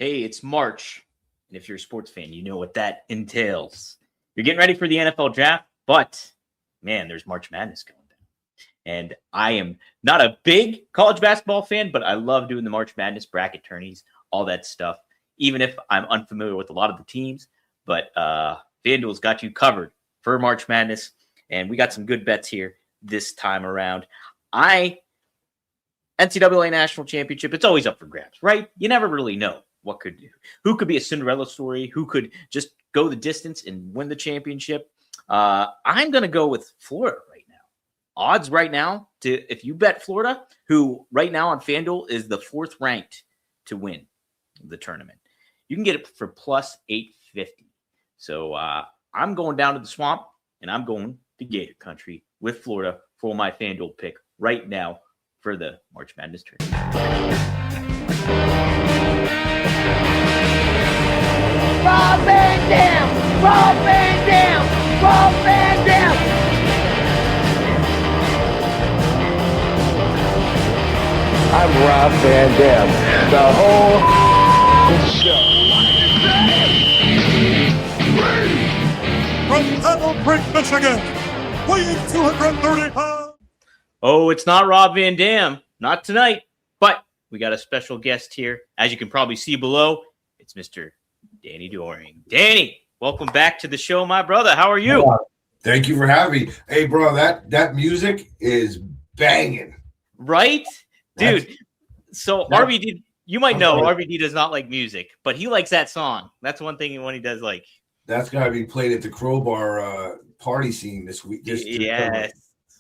Hey, it's March. And if you're a sports fan, you know what that entails. You're getting ready for the NFL draft, but man, there's March Madness going down. And I am not a big college basketball fan, but I love doing the March Madness bracket tourneys, all that stuff, even if I'm unfamiliar with a lot of the teams. But FanDuel's got you covered for March Madness, and we got some good bets here this time around. NCAA National Championship, it's always up for grabs, right? You never really know who could be a Cinderella story, who could just go the distance and win the championship. I'm going to go with Florida right now. Odds right now, if you bet Florida, who right now on FanDuel is the 4th ranked to win the tournament, you can get it for plus 850. So I'm going down to the swamp, and I'm going to Gator Country with Florida for my FanDuel pick right now for the March Madness tournament. Rob Van Dam! Rob Van Dam! Rob Van Dam! I'm Rob Van Dam. The whole show. From Battle Creek, Michigan, weighing 230 pounds. Oh, it's not Rob Van Dam. Not tonight. But we got a special guest here. As you can probably see below, it's Mr. Danny Doring. Danny, welcome back to the show, my brother. How are you? Thank you for having me. Hey, bro, that music is banging. Right? Dude, so RVD, you might know RVD does not like music, but he likes that song. That's one thing when he does like. That's got to be played at the Crowbar party scene this week. Yes.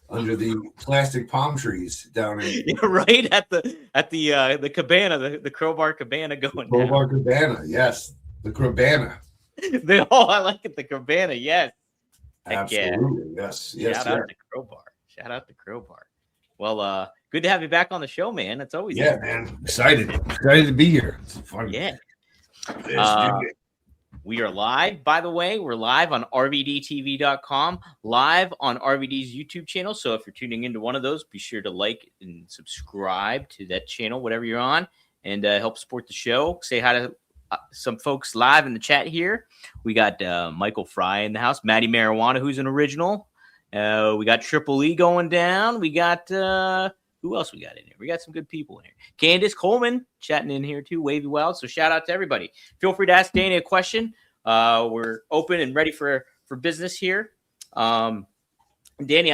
Under the plastic palm trees down in right at the cabana, the Crowbar cabana going down. Crowbar cabana, yes. The cabana. I like it, the cabana, yes. Absolutely, yes. Shout out to Crowbar. Shout out to Crowbar. Well, good to have you back on the show, man. It's always man. Excited to be here. It's fun. Yeah. We are live, by the way. We're live on rvdtv.com, live on RVD's YouTube channel. So if you're tuning into one of those, be sure to like and subscribe to that channel, whatever you're on, and help support the show. Say hi to some folks live in the chat here. We got Michael Fry in the house, Maddie Marijuana, who's an original. We got Triple E going down. We got who else we got in here? We got some good people in here. Candace Coleman chatting in here too, Wavy Wild. So shout out to everybody. Feel free to ask Danny a question. We're open and ready for business here. Danny,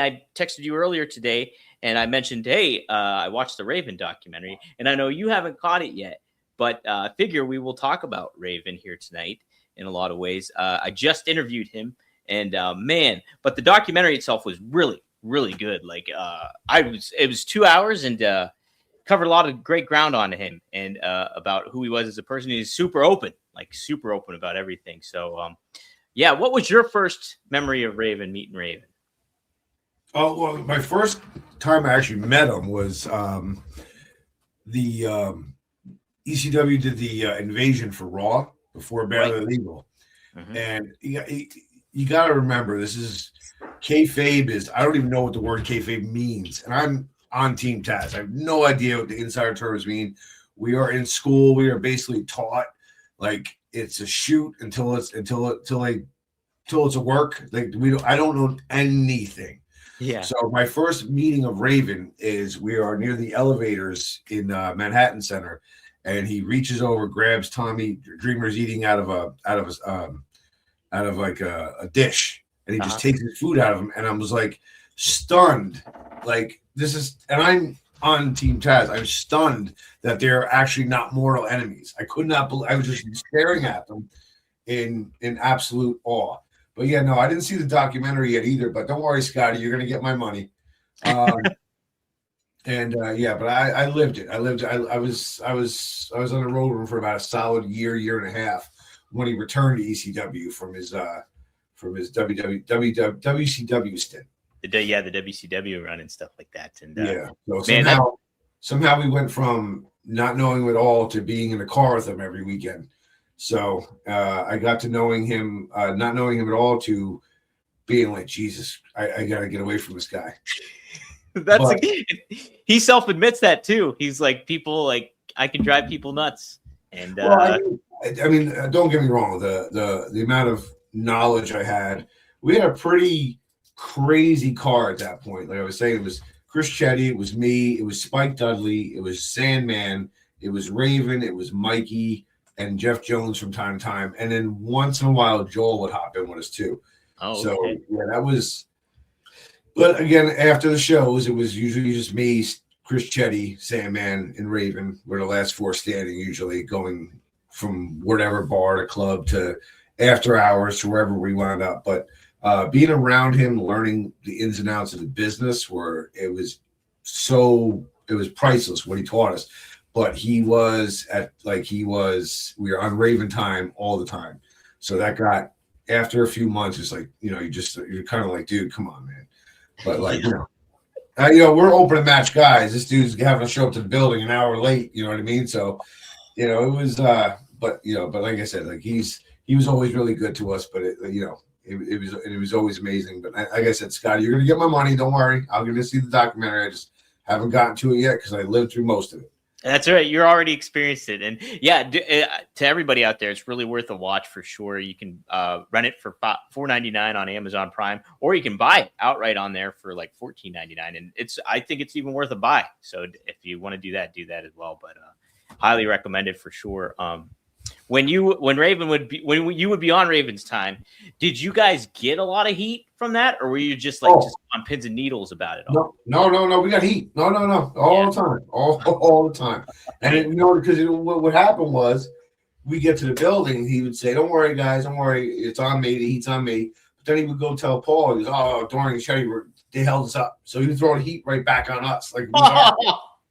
I texted you earlier today, and I mentioned, hey, I watched the Raven documentary, and I know you haven't caught it yet, but I figure we will talk about Raven here tonight in a lot of ways. I just interviewed him, and man, but the documentary itself was really, really good. Like it was 2 hours and covered a lot of great ground on him and about who he was as a person. He's super open about everything. So yeah, what was your first memory of meeting Raven? Oh, well, my first time I actually met him was the ECW did the invasion for Raw before Barely Legal. Mm-hmm. And you got to remember, this is kayfabe is, I don't even know what the word kayfabe means. And I'm on Team Taz. I have no idea what the insider terms mean. We are in school. We are basically taught like it's a shoot until it's a work. Like I don't know anything. Yeah. So my first meeting of Raven is we are near the elevators in Manhattan Center, and he reaches over, grabs Tommy Dreamer's eating out of like a dish. And he just takes his food out of him. And I was like stunned. Like this is, and I'm on Team Taz. I'm stunned that they're actually not mortal enemies. I could not believe, I was just staring at them in absolute awe. But yeah, no, I didn't see the documentary yet either, but don't worry, Scotty, you're going to get my money. Yeah, but I lived it. I was on the road room for about a solid year and a half when he returned to ECW from his WCW stint. The WCW run and stuff like that. And yeah, so somehow we went from not knowing him at all to being in the car with him every weekend. So I got to knowing him, not knowing him at all, to being like, Jesus, I got to get away from this guy. He self admits that too. He's like, people like, I can drive people nuts. And Well, don't get me wrong. The amount of knowledge I had, we had a pretty crazy car at that point. Like I was saying, it was Chris Chetty, it was me, it was Spike Dudley, it was Sandman, it was Raven, it was Mikey, and Jeff Jones from time to time. And then once in a while, Joel would hop in with us too. oh, So okay. yeah, that was. But again, after the shows, it was usually just me, Chris Chetty, Sandman, and Raven were the last four standing, usually going from whatever bar to club to after hours to wherever we wound up. But being around him, learning the ins and outs of the business, it was priceless what he taught us. But we were on Raven time all the time. So that got, after a few months, it's like, you're kind of like, dude, come on, man. But like, we're open match guys. This dude's having to show up to the building an hour late. You know what I mean? So, it was, but like I said, like he was always really good to us. But it was always amazing. But like I said, Scotty, you're gonna get my money. Don't worry. I'm gonna see the documentary. I just haven't gotten to it yet because I lived through most of it. That's right. You're already experienced it. And yeah, to everybody out there, it's really worth a watch for sure. You can rent it for $4.99 on Amazon Prime, or you can buy it outright on there for like $14.99. And I think it's even worth a buy. So if you want to do that as well. But highly recommend it for sure. When you would be on Raven's time, did you guys get a lot of heat from that, or were you just just on pins and needles about it all? No. We got heat. No. All the time. All the time. And because what happened was, we get to the building, he would say, "Don't worry, guys. Don't worry. It's on me. The heat's on me." But then he would go tell Paul, he goes, "Oh, Doring and Chetty, they held us up." So he would throw the heat right back on us. Like,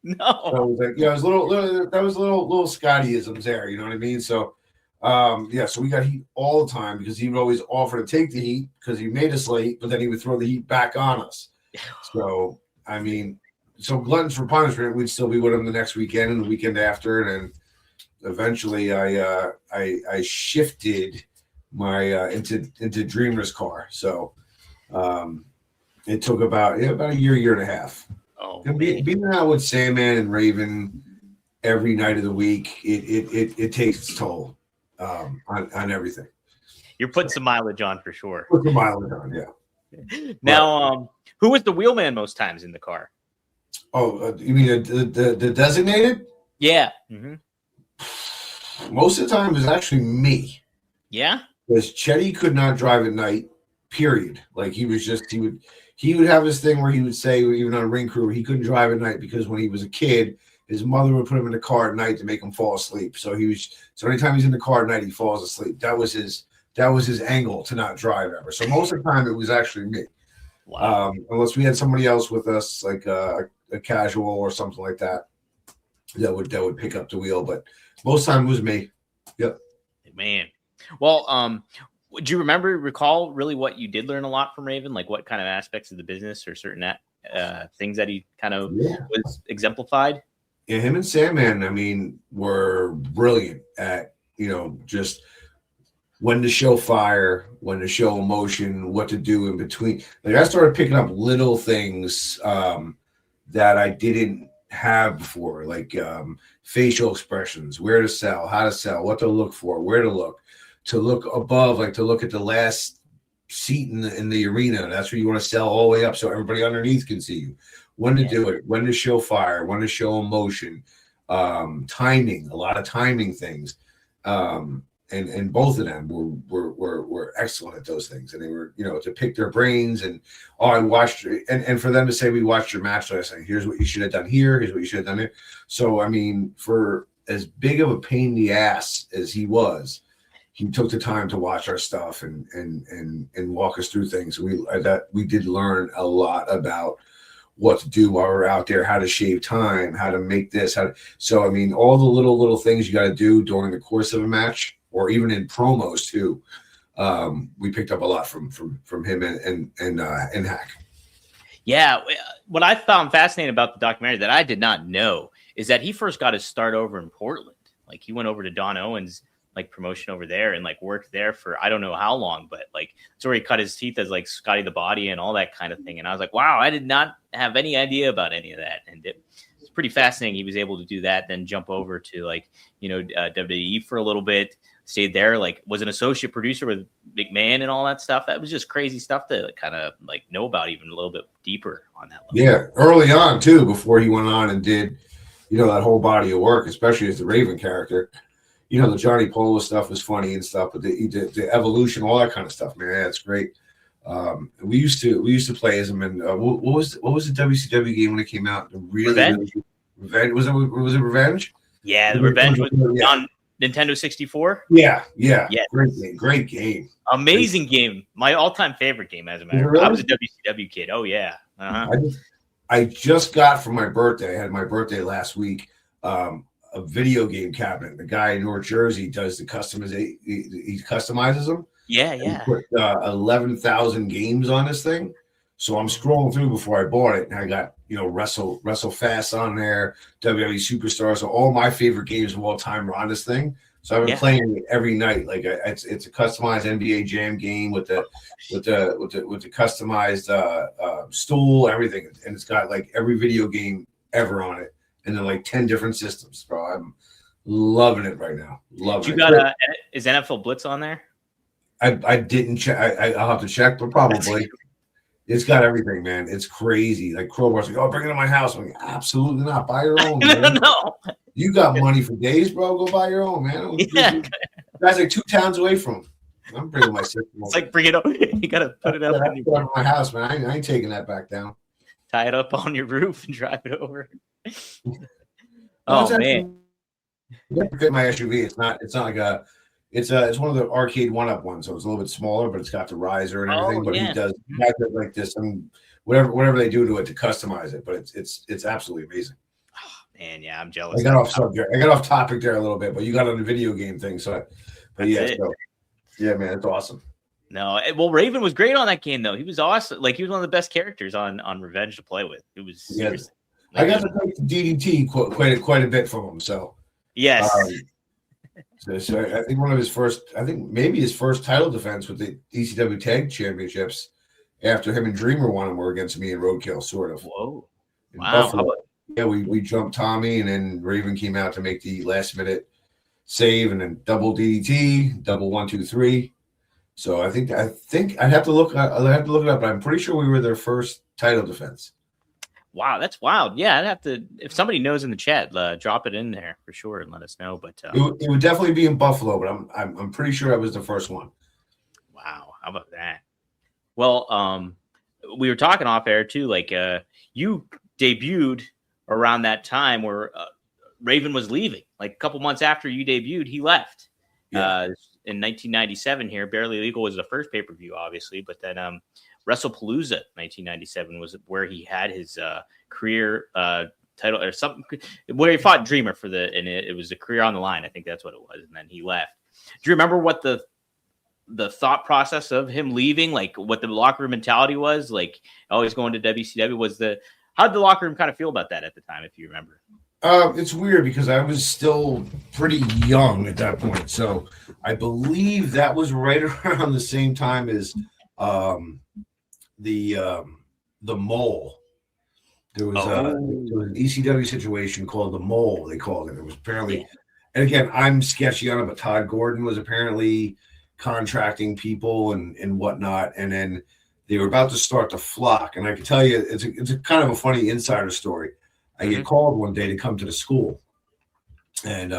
no. So it was like, it was little Scottyisms there. You know what I mean? So, so we got heat all the time because he would always offer to take the heat because he made us late, but then he would throw the heat back on us. So, gluttons for punishment, we'd still be with him the next weekend and the weekend after. And then eventually I shifted my, into Dreamer's car. So, it took about a year and a half. Oh, being out with Sandman and Raven every night of the week, it takes its toll on everything. You're putting some mileage on for sure. Put the mileage on, yeah. Now, who was the wheelman most times in the car? Oh, you mean the designated? Yeah. Mm-hmm. Most of the time it was actually me. Yeah. Because Chetty could not drive at night. Period. Like he would have this thing where he would say, even on Ring Crew, he couldn't drive at night because when he was a kid, his mother would put him in the car at night to make him fall asleep. So anytime he's in the car at night, he falls asleep. That was his angle to not drive ever. So most of the time it was actually me. Wow. Unless we had somebody else with us, like a casual or something like that would pick up the wheel. But most of the time it was me. Yep. Man. Well, do you recall really what you did learn a lot from Raven? Like what kind of aspects of the business or certain things that he kind of was exemplified? Yeah, him and Sandman, were brilliant at, just when to show fire, when to show emotion, what to do in between. Like I started picking up little things that I didn't have before, like facial expressions, where to sell, how to sell, what to look for, where to look above, like to look at the last seat in the arena. That's where you want to sell all the way up so everybody underneath can see you. When to do it, when to show fire, when to show emotion, timing, a lot of timing things. And both of them were excellent at those things. And they were, to pick their brains and, I watched, and for them to say, we watched your match last night. Here's what you should have done here. Here's what you should have done here. So, for as big of a pain in the ass as he was, he took the time to watch our stuff and walk us through things. We did learn a lot about what to do while we're out there, how to shave time, how to make this, all the little things you got to do during the course of a match, or even in promos too. We picked up a lot from him and Hack. Yeah, what I found fascinating about the documentary that I did not know is that he first got his start over in Portland. Like he went over to Don Owens' promotion over there and worked there for I don't know how long, but it's where he cut his teeth as Scotty the Body and all that kind of thing. And I was like, wow, I did not have any idea about any of that. And it's pretty fascinating. He was able to do that, then jump over to like, WWE for a little bit, stayed there, like was an associate producer with McMahon and all that stuff. That was just crazy stuff to kind of like know about even a little bit deeper on that level. Yeah, early on too, before he went on and did, that whole body of work, especially as the Raven character. The Johnny Polo stuff was funny and stuff, but the evolution, all that kind of stuff, man, that's great. We used to play as him in what was the WCW game when it came out? Revenge? Revenge was it Revenge? Yeah, the Revenge was on Nintendo 64. Yeah. Yes. Great game. Amazing game. My all-time favorite game, as a matter of fact. I was a WCW kid. Oh yeah. I just got for my birthday. I had my birthday last week. A video game cabinet. The guy in North Jersey does the customization. He customizes them. Yeah. He put 11,000 games on this thing. So I'm scrolling through before I bought it, and I got Wrestle Fast on there, WWE Superstar. So all my favorite games of all time are on this thing. So I've been playing it every night. Like it's a customized NBA Jam game with the customized stool, everything, and it's got like every video game ever on it, and then like 10 different systems, bro. I'm loving it right now. Loving it. You got is NFL Blitz on there? I didn't check. I'll have to check, but probably. It's got everything, man. It's crazy. Like Crowbar's like, oh, bring it to my house. I'm like, absolutely not. Buy your own, man. No. You got money for days, bro. Go buy your own, man. Yeah. Guys like 2 towns away from him. I'm bringing my system. It's like, bring it up. You got to put it up. In my house, man. I ain't taking that back down. Tie it up on your roof and drive it over. Oh, man. Fit my SUV. It's not like a. It's one of the arcade one-up ones, so it's a little bit smaller, but it's got the riser and everything. But he does like this and whatever they do to it to customize it. But it's absolutely amazing. Oh, man, yeah, I'm jealous. I got off topic there a little bit, but you got on the video game thing, so. Yeah, man, it's awesome. No, well, Raven was great on that game though. He was awesome. Like he was one of the best characters on Revenge to play with. It was. Yes. I got to play DDT quite a bit from him. So. Yes. So I think maybe his first title defense with the ECW Tag Championships after him and Dreamer won them were against me and Roadkill, sort of. Whoa. Wow. Yeah, we jumped Tommy, and then Raven came out to make the last minute save, and then double DDT, double 1, 2, 3. So I think I'd have to look it up, but I'm pretty sure we were their first title defense. Wow, that's wild. Yeah, I'd have to. If somebody knows in the chat, drop it in there for sure and let us know. But it would definitely be in Buffalo, but I'm pretty sure I was the first one. Wow, how about that? Well, we were talking off air too. Like you debuted around that time where Raven was leaving. Like a couple months after you debuted, he left. Yeah. In 1997 here, Barely Legal was the first pay-per-view, obviously, but then WrestlePalooza 1997 was where he had his career title or something, where he fought Dreamer and it was a career on the line. I think that's what it was. And then he left. Do you remember what the thought process of him leaving, like what the locker room mentality was? Like always going to WCW how did the locker room kind of feel about that at the time, if you remember? It's weird because I was still pretty young at that point. So I believe that was right around the same time as the Mole. There was an ECW situation called the Mole, they called it. It was apparently, and again, I'm sketchy on it, but Todd Gordon was apparently contracting people and whatnot. And then they were about to start the Flock. And I can tell you, it's a kind of a funny insider story. I get called one day to come to the school. And,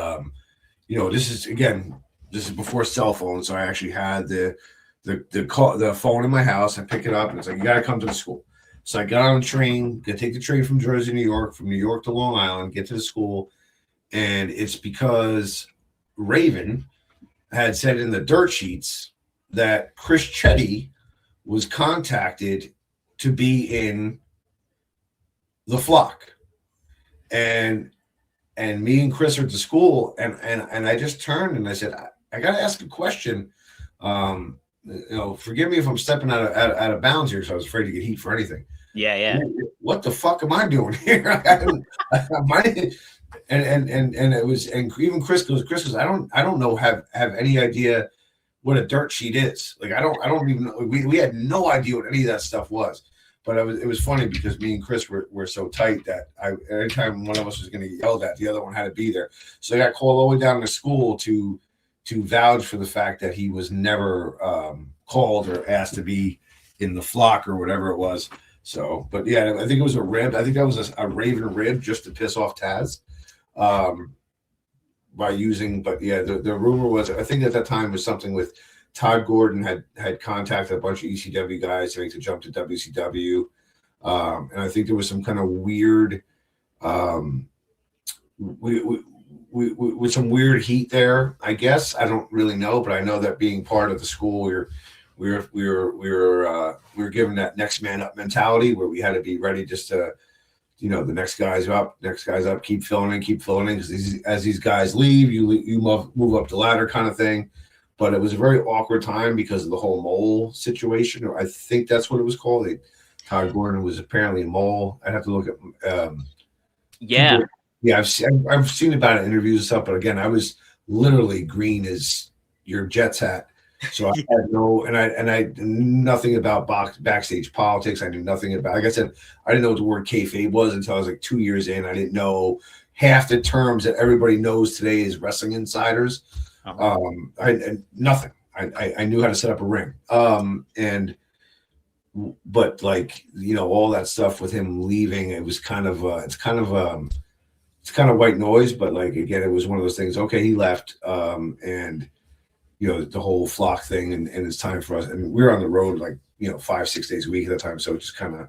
this is before cell phones. So I actually had the phone in my house. I pick it up and it's like, you got to come to the school. So I got on a train, take the train from Jersey, New York, from New York to Long Island, get to the school. And it's because Raven had said in the dirt sheets that Chris Chetty was contacted to be in the Flock. And me and Chris are at the school, and I just turned and I said, I got to ask a question. Forgive me if I'm stepping out of bounds here, so I was afraid to get heat for anything. Yeah. What the fuck am I doing here? And it was, and even Chris goes, I don't know, have any idea what a dirt sheet is. Like I don't even know. We had no idea what any of that stuff was. But it was funny because me and Chris were so tight that anytime one of us was going to get yelled at, the other one had to be there. So I got called all the way down to school to vouch for the fact that he was never called or asked to be in the flock or whatever it was. So, but yeah, I think it was a rib. I think that was a Raven rib just to piss off Taz by using. But yeah, the rumor was, I think at that time was something with Todd Gordon had contacted a bunch of ECW guys to jump to WCW. And I think there was some kind of weird, with some weird heat there, I guess. I don't really know, but I know that being part of the school, we were given that next man up mentality where we had to be ready just to, the next guy's up, keep filling in, because as these guys leave, you move up the ladder kind of thing. But it was a very awkward time because of the whole mole situation, or I think that's what it was called. Todd Gordon was apparently a mole. I'd have to look at. Yeah, I've seen about it in interviews and stuff, but again, I was literally green as your Jets hat. So I had I knew nothing about backstage politics. I knew nothing about, like I said, I didn't know what the word kayfabe was until I was like 2 years in. I didn't know half the terms that everybody knows today as wrestling insiders. Nothing. I knew how to set up a ring. But like, all that stuff with him leaving, it was kind of, it's kind of white noise, but like, again, it was one of those things. Okay, he left. And the whole flock thing, and it's time for us. And we were on the road like 5-6 days a week at the time, so it just kind of,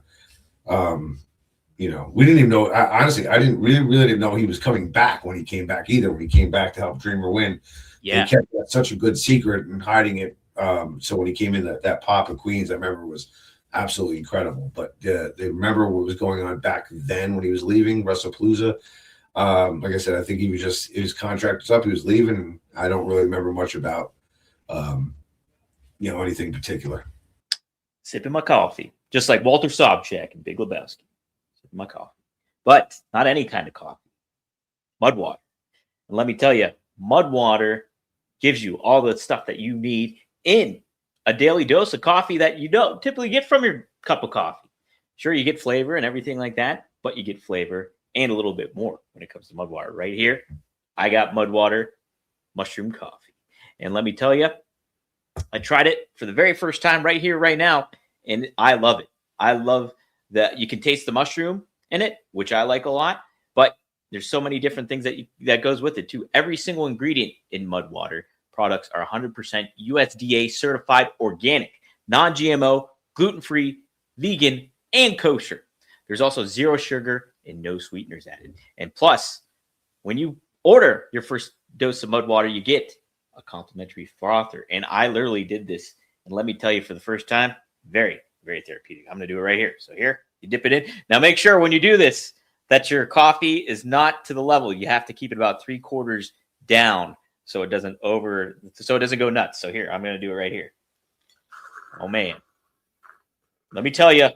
we didn't even know. Honestly, I didn't really didn't know he was coming back when he came back either. When he came back to help Dreamer win, he kept that such a good secret and hiding it. So when he came in, that pop of Queens, I remember was absolutely incredible. But they remember what was going on back then when he was leaving WrestlePalooza. Like I said, I think his contract was up. He was leaving, and I don't really remember much about anything particular. Sipping my coffee, just like Walter Sobchak and Big Lebowski. Sipping my coffee, but not any kind of coffee. Mud water. And let me tell you, mud water gives you all the stuff that you need in a daily dose of coffee that you don't typically get from your cup of coffee. Sure, you get flavor and everything like that, but you get flavor and a little bit more when it comes to mud water. Right here, I got mud water mushroom coffee. And let me tell you, I tried it for the very first time right here, right now, and I love it. I love that you can taste the mushroom in it, which I like a lot, but there's so many different things that goes with it too. Every single ingredient in mud water products are 100% USDA certified organic, non-GMO, gluten-free, vegan, and kosher. There's also zero sugar and no sweeteners added. And plus, when you order your first dose of mud water, you get a complimentary frother. And I literally did this. And let me tell you, for the first time, very, very therapeutic. I'm going to do it right here. So here, you dip it in. Now make sure when you do this that your coffee is not to the level. You have to keep it about 3/4 down so it doesn't go nuts. So here, I'm going to do it right here. Oh man. Let me tell you,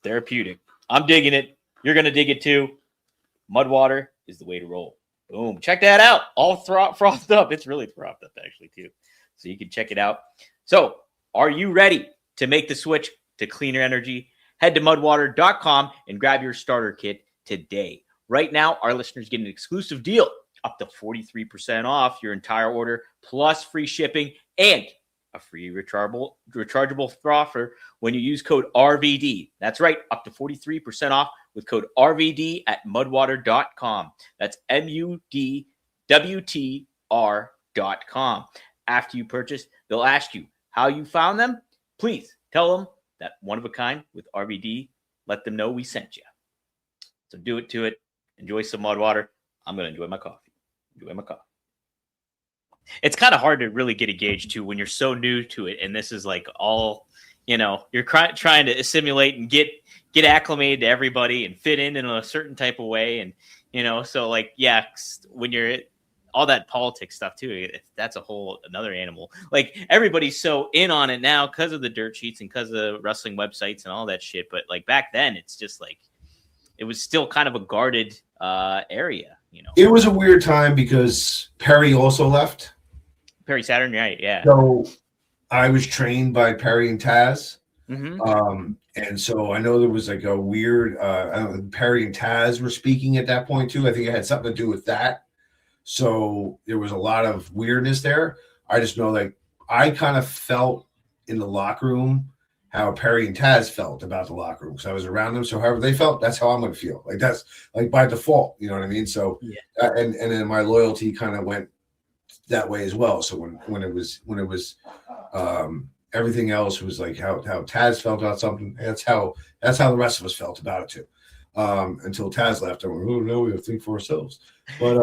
therapeutic. I'm digging it. You're going to dig it too. Mud water is the way to roll. Boom. Check that out. All frothed up. It's really frothed up actually too. So you can check it out. So are you ready to make the switch to cleaner energy? Head to mudwater.com and grab your starter kit today. Right now, our listeners get an exclusive deal up to 43% off your entire order, plus free shipping and a free rechargeable frother when you use code RVD. That's right, up to 43% off with code RVD at mudwater.com. That's MUDWTR.com. After you purchase, they'll ask you how you found them. Please tell them that One of a Kind with RVD. Let them know we sent you. So do it to it. Enjoy some mud water. I'm going to enjoy my coffee. It's kind of hard to really get a gauge to when you're so new to it. And this is like all, you're trying to assimilate and get acclimated to everybody and fit in a certain type of way. And, so like, yeah, when you're all that politics stuff too, that's a whole another animal. Like everybody's so in on it now because of the dirt sheets and because of the wrestling websites and all that shit. But like back then, it's just like, it was still kind of a guarded area, It was a weird time because Perry also left. Perry Saturn, right? Yeah. So I was trained by Perry and Taz. And so I know there was like a weird, I don't know, Perry and Taz were speaking at that point too. I think it had something to do with that. So there was a lot of weirdness there. I just know like I kind of felt in the locker room how Perry and Taz felt about the locker room because I was around them. So however they felt, that's how I'm going to feel. Like that's like by default, you know what I mean? So and then my loyalty kind of went that way as well. So when it was everything else was like how Taz felt about something. That's how the rest of us felt about it too. Until Taz left, I went, oh no, we have to think for ourselves. But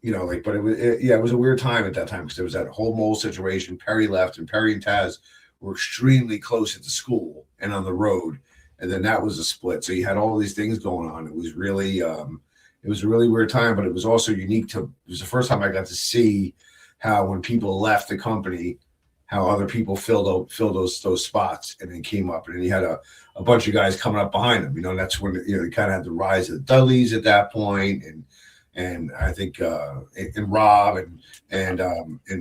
you know, like, but it was a weird time at that time because there was that whole mole situation. Perry left, and Perry and Taz were extremely close at the school and on the road, and then that was a split. So you had all these things going on. It was really, it was a really weird time, but it was also unique to. It was the first time I got to see how when people left the company, how other people filled those spots and then came up, and then you had a bunch of guys coming up behind them. You know, that's when you kind of had the rise of the Dudleys at that point, and I think and Rob and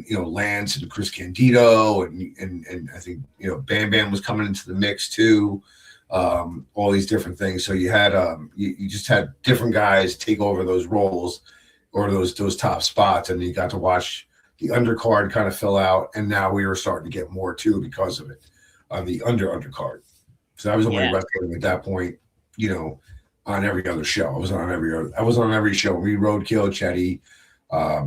you know Lance and Chris Candido and I think you know Bam Bam was coming into the mix too. All these different things. So you had you just had different guys take over those roles or those top spots, and you got to watch the undercard kind of fill out, and now we were starting to get more too because of it on the undercard. So I was only wrestling at that point, you know, on every other show. I was on every show. We Roadkill, Chetty,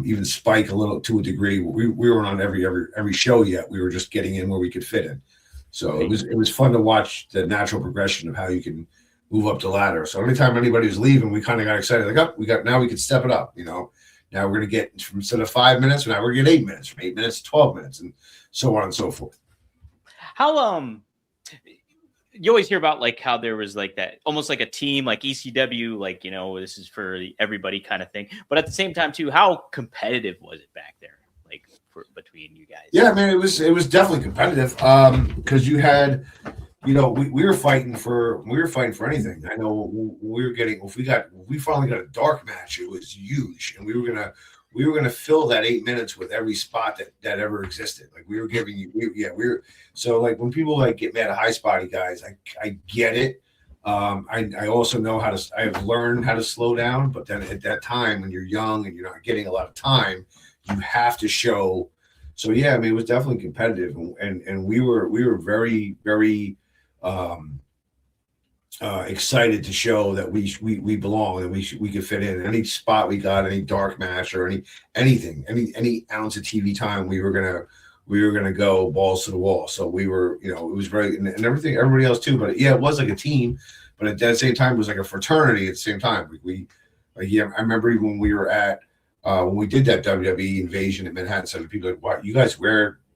even Spike a little to a degree. We weren't on every show yet. We were just getting in where we could fit in. So it was fun to watch the natural progression of how you can move up the ladder. So anytime anybody was leaving, we kind of got excited. Like, oh, now we can step it up, you know. Now we're going to get from instead of 5 minutes, now we're going to get 8 minutes, from 8 minutes to 12 minutes, and so on and so forth. How you always hear about like how there was like that almost like a team like ECW, like you know this is for everybody kind of thing. But at the same time too, how competitive was it back there, like between you guys? Yeah, man, it was definitely competitive because you had. You know, we were fighting for anything. I know we were getting if we finally got a dark match, it was huge, and we were gonna fill that 8 minutes with every spot that ever existed. Like we were giving you, so like when people like get mad at high spotty guys, I get it. I also know I've learned how to slow down, but then at that time when you're young and you're not getting a lot of time, you have to show. So yeah, I mean it was definitely competitive, and we were very very. Excited to show that we belong and we could fit in any spot we got, any dark match or anything, any ounce of TV time. We were gonna go balls to the wall. So we were, you know, it was very and everything, everybody else too. But yeah, it was like a team, but at that same time, it was like a fraternity. At the same time, I remember even when we were at when we did that WWE invasion at Manhattan Center, people like, "What, you guys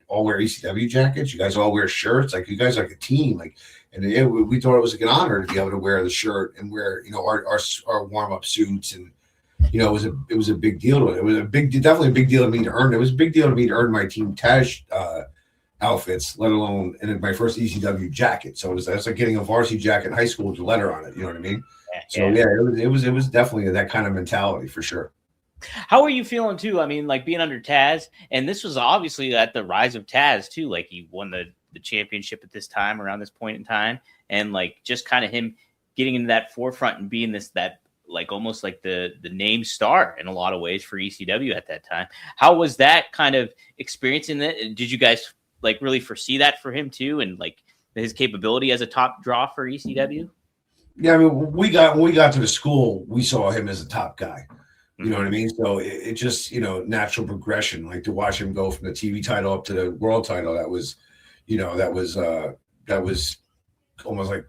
all wear ECW jackets? You guys all wear shirts? Like you guys are like a team, like." And we thought it was like an honor to be able to wear the shirt and wear, you know, our warm up suits, and you know, it was a big deal to it. It was definitely a big deal to me to earn. It was a big deal to me to earn my Team Taj outfits, let alone and my first ECW jacket. So that's like getting a varsity jacket in high school with a letter on it. You know what I mean? So yeah, it was definitely that kind of mentality for sure. How are you feeling too? I mean, like being under Taz, and this was obviously at the rise of Taz too. Like he won the championship at this time, around this point in time, and like just kind of him getting into that forefront and being that like almost like the name star in a lot of ways for ECW at that time. How was that kind of experiencing that? Did you guys like really foresee that for him too, and like his capability as a top draw for ECW? Yeah, I mean, when we got to the school, we saw him as a top guy. You know what I mean? So it just, you know, natural progression, like to watch him go from the TV title up to the world title. That was, you know, that was almost like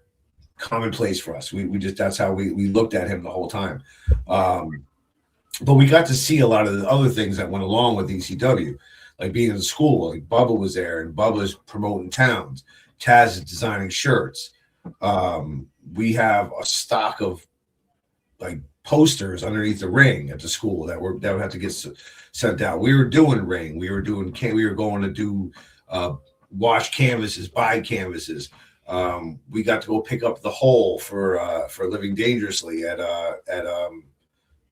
commonplace for us. We just, that's how we looked at him the whole time. But we got to see a lot of the other things that went along with ECW, like being in school, like Bubba was there and Bubba's promoting towns. Taz is designing shirts. We have a stock of like posters underneath the ring at the school that would have to get sent out. We were doing ring. We were going to do wash canvases, buy canvases. We got to go pick up the hole for Living Dangerously at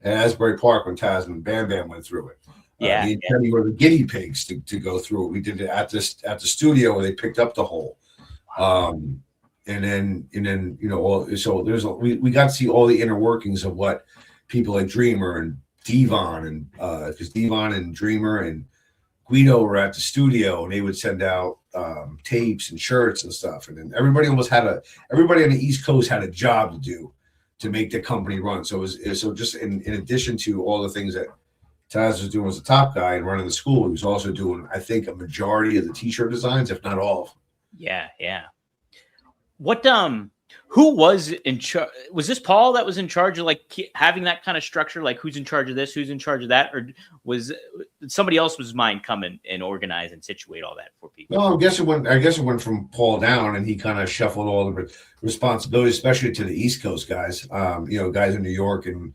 Asbury Park when Taz and Bam Bam went through it. Me and Kenny were the guinea pigs to go through it. We did it at the studio where they picked up the hole. And then so we got to see all the inner workings of what people like Dreamer and Devon, and because Devon and Dreamer and Guido were at the studio, and they would send out tapes and shirts and stuff, and then everybody on the East Coast had a job to do to make the company run. So it was just in addition to all the things that Taz was doing as a top guy and running the school, he was also doing, I think, a majority of the t-shirt designs, if not all of them. Yeah. What who was in charge? Was this Paul that was in charge of like having that kind of structure, like who's in charge of this, who's in charge of that, or was somebody else's mind come in and organize and situate all that for people? No, I guess it went from Paul down, and he kind of shuffled all the responsibilities, especially to the East Coast guys. Guys in New York and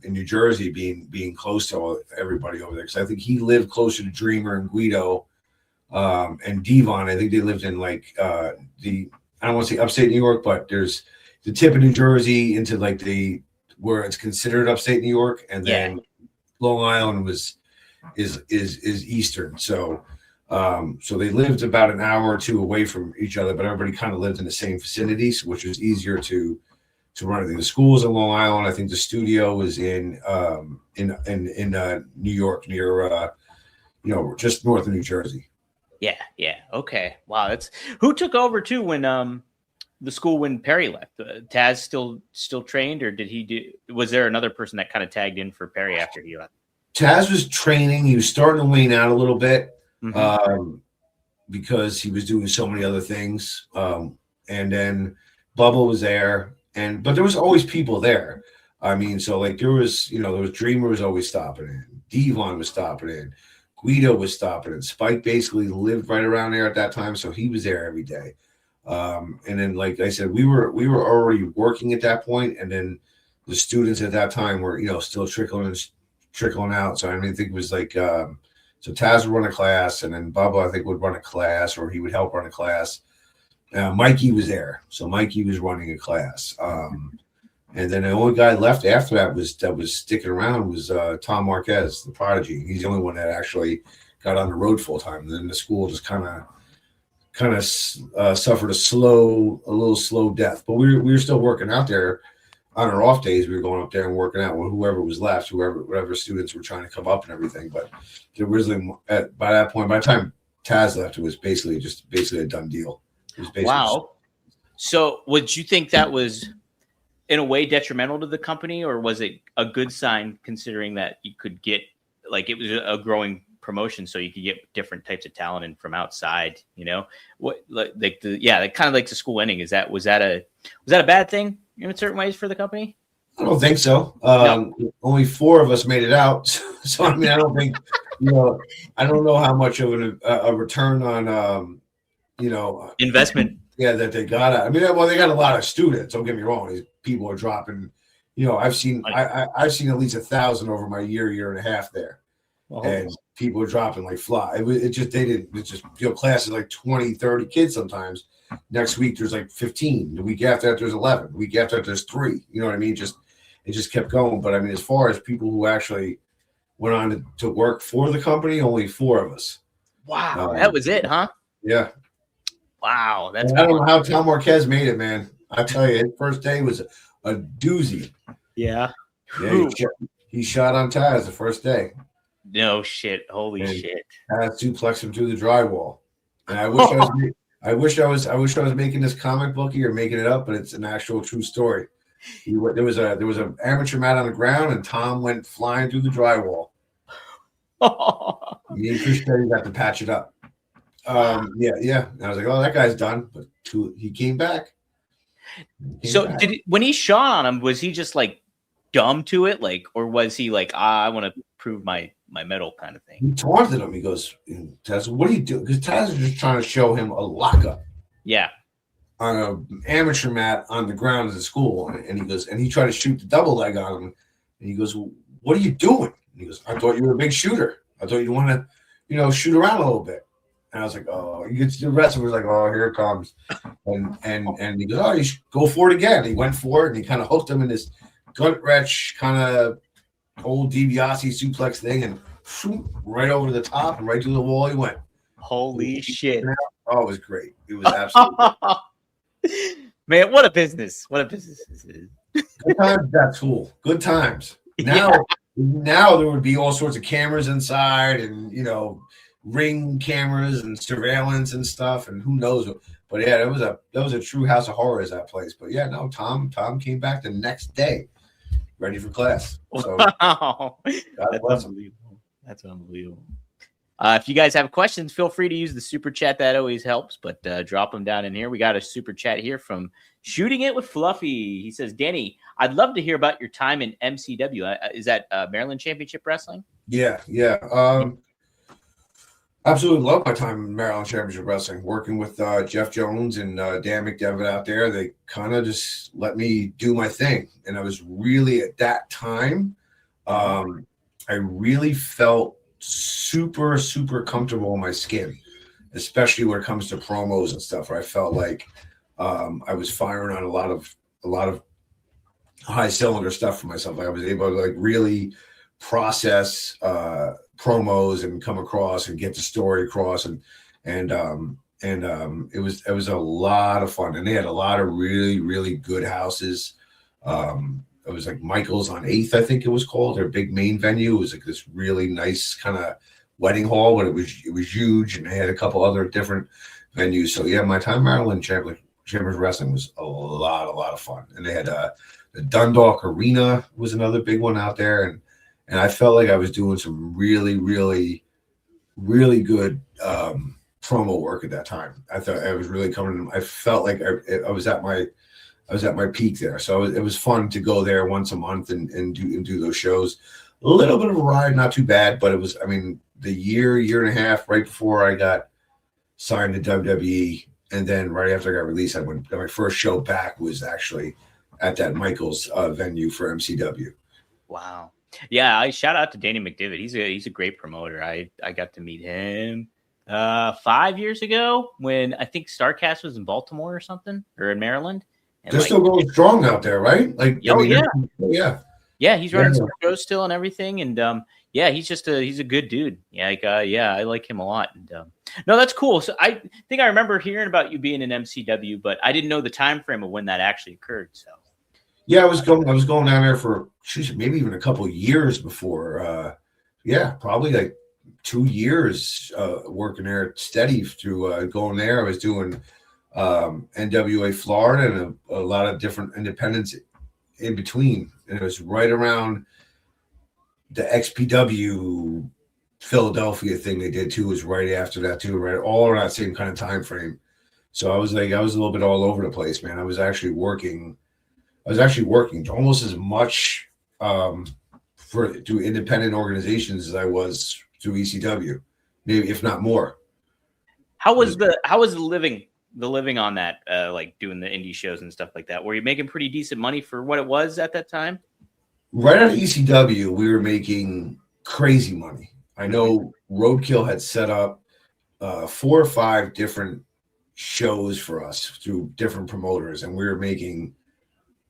in New Jersey, being close to everybody over there, because I think he lived closer to Dreamer and Guido and Devon. I think they lived in like I don't want to say upstate New York, but there's the tip of New Jersey into like where it's considered upstate New York, and then Long Island is eastern. So they lived about an hour or two away from each other, but everybody kind of lived in the same vicinities, which was easier to run everything. The school was in Long Island. I think the studio was in New York, near just north of New Jersey. Yeah. Okay. Wow. That's who took over too when the school when Perry left. Taz still trained, or was there another person that kind of tagged in for Perry after he left? Taz was training. He was starting to wane out a little bit because he was doing so many other things. And then Bubba was there, but there was always people there. I mean, so like there was Dreamer was always stopping in, Devon was stopping in, Guido was stopping in. Spike basically lived right around there at that time, so he was there every day. And then, like I said, we were already working at that point, and then the students at that time were still trickling out. So I think it was like so Taz would run a class, and then Bubba I think would run a class, or he would help run a class. Mikey was there, so Mikey was running a class. And then the only guy left after that was sticking around was Tom Marquez, the prodigy. He's the only one that actually got on the road full time. And then the school just kind of suffered a little slow death. But we were still working out there on our off days. We were going up there and working out with whoever was left, whatever students were trying to come up and everything. But there was by that point, by the time Taz left, it was basically a done deal. It was wow. So would you think that was in a way detrimental to the company, or was it a good sign considering that you could get, like, it was a growing promotion, so you could get different types of talent in from outside, what like kind of like the school ending? Was that a bad thing in certain ways for the company? I don't think so. No. Only 4 of us made it out. So I mean, I don't think, I don't know how much of a return on, investment. Yeah, that they got. I mean, well, they got a lot of students. Don't get me wrong. These people are dropping. I've seen at least 1,000 over my year and a half there, and people are dropping like fly. Classes like 20, 30 kids sometimes. Next week there's like 15. The week after that there's 11. The week after that there's 3. You know what I mean? It just kept going. But I mean, as far as people who actually went on to work for the company, only 4 of us. Wow, that was it, huh? Yeah. Wow, I don't know how Tom Marquez made it, man. I tell you, his first day was a doozy. Yeah. He shot on Taz the first day. No shit. Holy shit. Taz suplexed him through the drywall. And I wish I was making this comic booky or making it up, but it's an actual true story. There was an amateur mat on the ground, and Tom went flying through the drywall. Me and Chris Perry got to patch it up. Yeah. And I was like, oh, that guy's done. But he came back. When he shot on him, was he just like dumb to it, like, or was he like, I want to prove my medal kind of thing? He taunted him. He goes, Taz, what are you doing? Because Taz is just trying to show him a lockup. Yeah. On an amateur mat on the ground at the school, and he goes, and he tried to shoot the double leg on him, and he goes, well, what are you doing? And he goes, I thought you were a big shooter. I thought you want to, shoot around a little bit. And I was like, oh, the rest of it was like, oh, here it comes. And he goes, oh, you should go for it again. He went for it, and he kind of hooked him in this gut wrench kind of old DiBiase suplex thing, and right over the top and right through the wall he went. Holy shit. Oh, it was great. It was absolutely Man, what a business. What a business this is. good times at that school. Good times. Now there would be all sorts of cameras inside and ring cameras and surveillance and stuff and who knows what. But yeah, that was a true house of horrors, that place. But yeah, no, Tom came back the next day ready for class. So Wow. That's unbelievable. That's unbelievable. If you guys have questions, feel free to use the super chat. That always helps, but drop them down in here. We got a super chat here from Shooting It with Fluffy. He says, Danny, I'd love to hear about your time in MCW. Is that Maryland Championship Wrestling? Yeah. Absolutely love my time in Maryland Championship Wrestling, working with Jeff Jones and Dan McDevitt out there. They kind of just let me do my thing. And I was really, at that time, I really felt super, super comfortable in my skin, especially when it comes to promos and stuff, where I felt like I was firing on a lot of high cylinder stuff for myself. I was able to like really process promos and come across and get the story across, and it was a lot of fun. And they had a lot of really, really good houses. It was like Michael's on 8th, I think it was called, their big main venue. It was like this really nice kind of wedding hall, but it was huge, and they had a couple other different venues. So yeah, my time in Maryland Champions Wrestling was a lot of fun. And they had the Dundalk Arena was another big one out there, and I felt like I was doing some really, really, really good promo work at that time. I thought I was really coming. I felt like I was at my peak there. So it was fun to go there once a month and do those shows. A little bit of a ride, not too bad, but it was, I mean, the year and a half right before I got signed to WWE, and then right after I got released, my first show back was actually at that Michael's venue for MCW. Wow. Yeah, I shout out to Danny McDevitt. He's a great promoter. I got to meet him 5 years ago when I think StarCast was in Baltimore or something, or in Maryland. And they're still going strong out there, right? Like, yeah, he's running some shows still and everything. And he's a good dude. Yeah, I like him a lot. And no, that's cool. So I think I remember hearing about you being in MCW, but I didn't know the time frame of when that actually occurred. So yeah, I was going down there for maybe even a couple of years before. Probably like 2 years working there steady through going there. I was doing NWA Florida and a lot of different independents in between, and it was right around the XPW Philadelphia thing they did too. Was right after that too, right all around that same kind of time frame. So I was a little bit all over the place, man. I was actually working almost as much through independent organizations as I was through ECW, maybe if not more. How was the living on that, like doing the indie shows and stuff like that? Were you making pretty decent money for what it was at that time? Right out of ECW, we were making crazy money. I know Roadkill had set up 4 or 5 different shows for us through different promoters, and we were making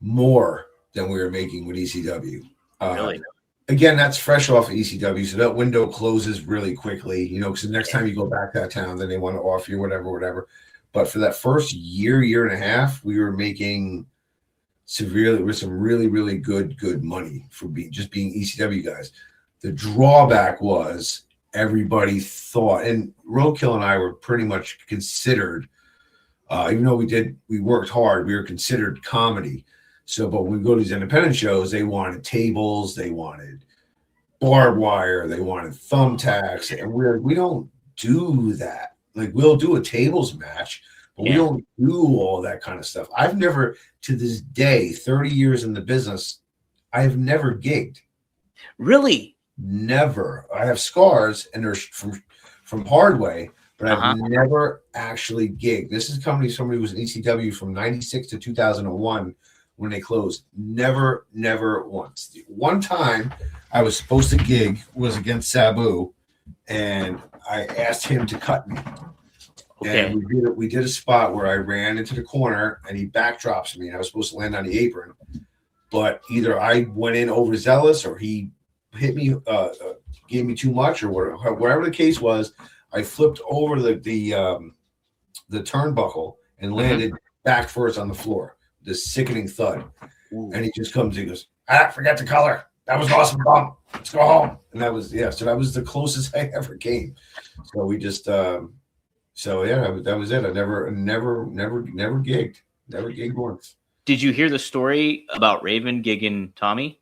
more than we were making with ECW. Really? Again, that's fresh off of ECW, so that window closes really quickly, because the next time you go back that town, then they want to offer you whatever. But for that first year and a half, we were making severely with some really, really good money for being ECW guys. The drawback was everybody thought, and Roadkill and I were pretty much considered, even though we worked hard, we were considered comedy. So, but when we go to these independent shows, they wanted tables, they wanted barbed wire, they wanted thumbtacks, and we don't do that. Like, we'll do a tables match, but we don't do all that kind of stuff. I've never, to this day, 30 years in the business, I have never gigged. Really? Never. I have scars, and they're from hard way, but I've never actually gigged. This is somebody who was in ECW from 96 to 2001 when they closed. Never once. The one time I was supposed to gig was against Sabu, and I asked him to cut me. Okay. And we did a spot where I ran into the corner and he backdrops me, and I was supposed to land on the apron. But either I went in overzealous or he hit me, gave me too much, or whatever the case was. I flipped over the turnbuckle and landed back first on the floor. This sickening thud. Ooh. And he just comes and goes, forget the color. That was awesome, Bob. Let's go home. And that was so that was the closest I ever came. So we just that was it. I never gigged. Never gigged once. Did you hear the story about Raven gigging Tommy?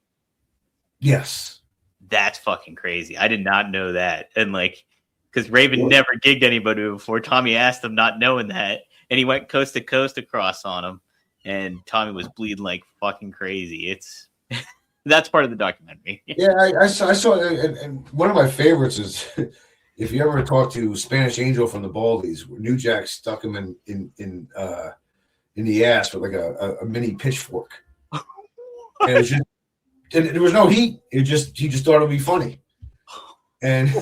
Yes. That's fucking crazy. I did not know that. And because Raven never gigged anybody before, Tommy asked him not knowing that. And he went coast to coast across on him. And Tommy was bleeding like fucking crazy. That's part of the documentary. Yeah, I saw it. And one of my favorites is if you ever talk to Spanish Angel from the Baldies, New Jack stuck him in the ass with a mini pitchfork. And it was just, and there was no heat. He just thought it would be funny. And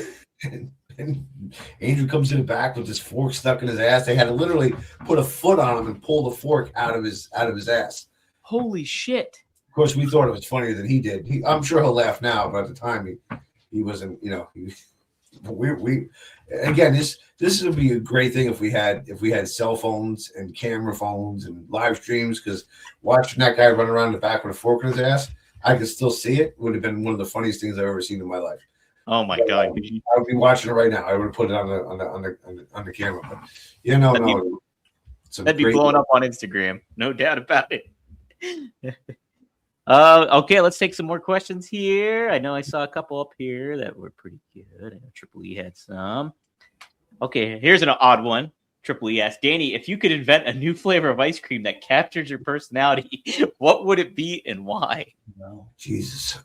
Angel comes in the back with this fork stuck in his ass. They had to literally put a foot on him and pull the fork out of his ass. Holy shit! Of course, we thought it was funnier than he did. I'm sure he'll laugh now, but at the time he wasn't. We again, this would be a great thing if we had cell phones and camera phones and live streams, because watching that guy run around the back with a fork in his ass, I could still see it. Would have been one of the funniest things I've ever seen in my life. Oh my god! I would be watching it right now. I would have put it on the camera. But that'd be blowing up on Instagram, no doubt about it. Okay, let's take some more questions here. I know I saw a couple up here that were pretty good. I know Triple E had some. Okay, here's an odd one. Triple E asked, Danny, if you could invent a new flavor of ice cream that captures your personality, what would it be and why? No. Jesus.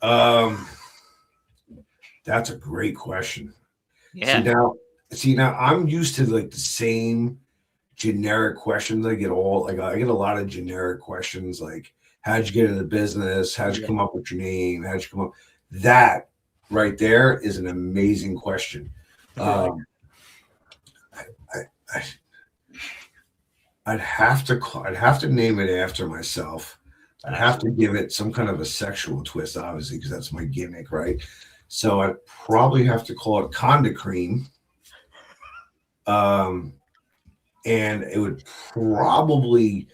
That's a great question. Yeah. See now I'm used to the same generic questions. I get a lot of generic questions like, how'd you get into the business? How'd you come up with your name? How'd you come up? That right there is an amazing question. I'd have to name it after myself. I'd have to give it some kind of a sexual twist, obviously, because that's my gimmick, right? So I'd probably have to call it Conda Cream. And it would probably,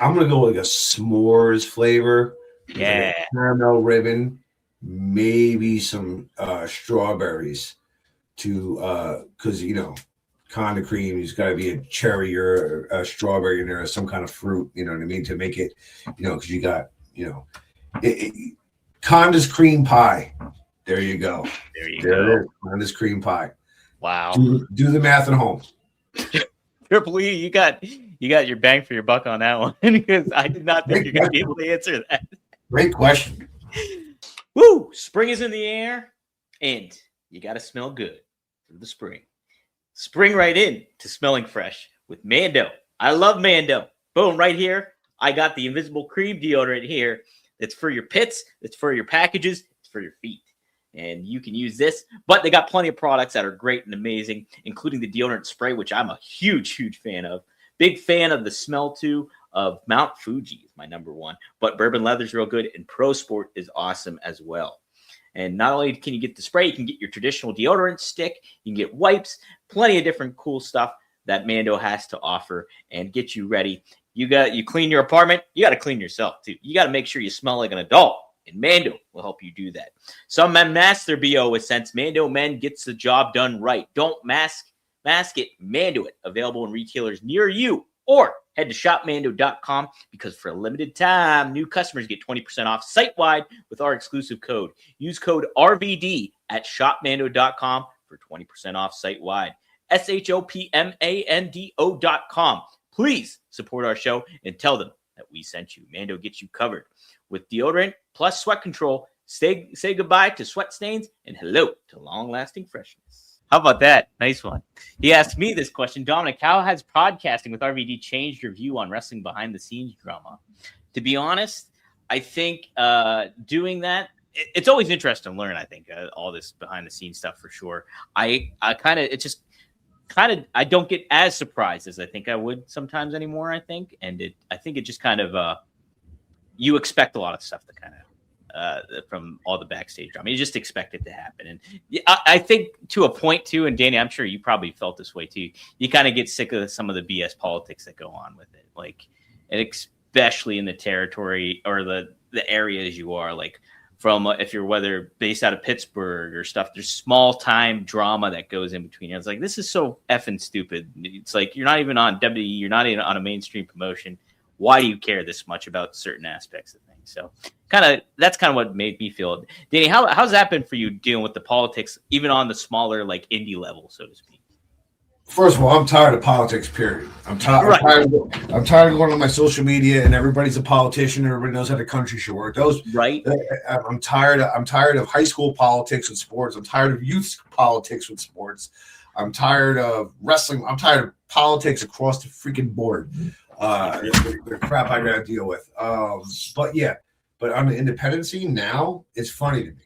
I'm going to go with a s'mores flavor. Yeah. Like caramel ribbon, maybe some strawberries because, Conda Cream, there's got to be a cherry or a strawberry in there or some kind of fruit, you know what I mean? To make it, because you got, Conda's cream pie. There you go. There you go. Conda's cream pie. Wow. Do the math at home. Triple E, you got your bang for your buck on that one, because I did not think you're going to be able to answer that. Great question. Woo! Spring is in the air, and you got to smell good through the spring. Spring right in to smelling fresh with Mando. I love Mando. Boom, right here. I got the Invisible Cream deodorant here. It's for your pits. It's for your packages. It's for your feet. And you can use this. But they got plenty of products that are great and amazing, including the deodorant spray, which I'm a huge, huge fan of. Big fan of the smell, too, of Mount Fuji is my number one. But Bourbon Leather's real good, and Pro Sport is awesome as well. And not only can you get the spray, you can get your traditional deodorant stick. You can get wipes, plenty of different cool stuff that Mando has to offer and get you ready. You clean your apartment, you got to clean yourself too. You got to make sure you smell like an adult, and Mando will help you do that. Some men mask their BO with scents. Mando Men gets the job done right. Don't mask it, Mando it. Available in retailers near you, or head to shopmando.com, because for a limited time, new customers get 20% off site-wide with our exclusive code. Use code RVD at shopmando.com for 20% off site-wide. shopmando.com. Please support our show and tell them that we sent you. Mando gets you covered with deodorant plus sweat control. Say goodbye to sweat stains and hello to long-lasting freshness. How about that? Nice one. He asked me this question. Dominic, how has podcasting with RVD changed your view on wrestling behind-the-scenes drama? To be honest, I think doing that, it's always interesting to learn, I think, all this behind-the-scenes stuff for sure. I don't get as surprised as I think I would sometimes anymore, I think. And I think it just kind of, you expect a lot of stuff to kind of from all the backstage drama. You just expect it to happen. And I think to a point too, and Danny, I'm sure you probably felt this way too. You kind of get sick of some of the BS politics that go on with it. Like, and especially in the territory or the areas you are, like from if you're whether based out of Pittsburgh or stuff, there's small time drama that goes in between. It's like, this is so effing stupid. It's like, you're not even on WWE, you're not even on a mainstream promotion. Why do you care this much about certain aspects of things? So that's kind of what made me feel. Danny, how's that been for you dealing with the politics, even on the smaller, like indie level, so to speak? First of all, I'm tired of politics, period. I'm tired of going on my social media and everybody's a politician. Everybody knows how the country should work. I'm tired of high school politics with sports. I'm tired of youth politics with sports. I'm tired of wrestling. I'm tired of politics across the freaking board. The crap I gotta deal with. But on the independent scene now, it's funny to me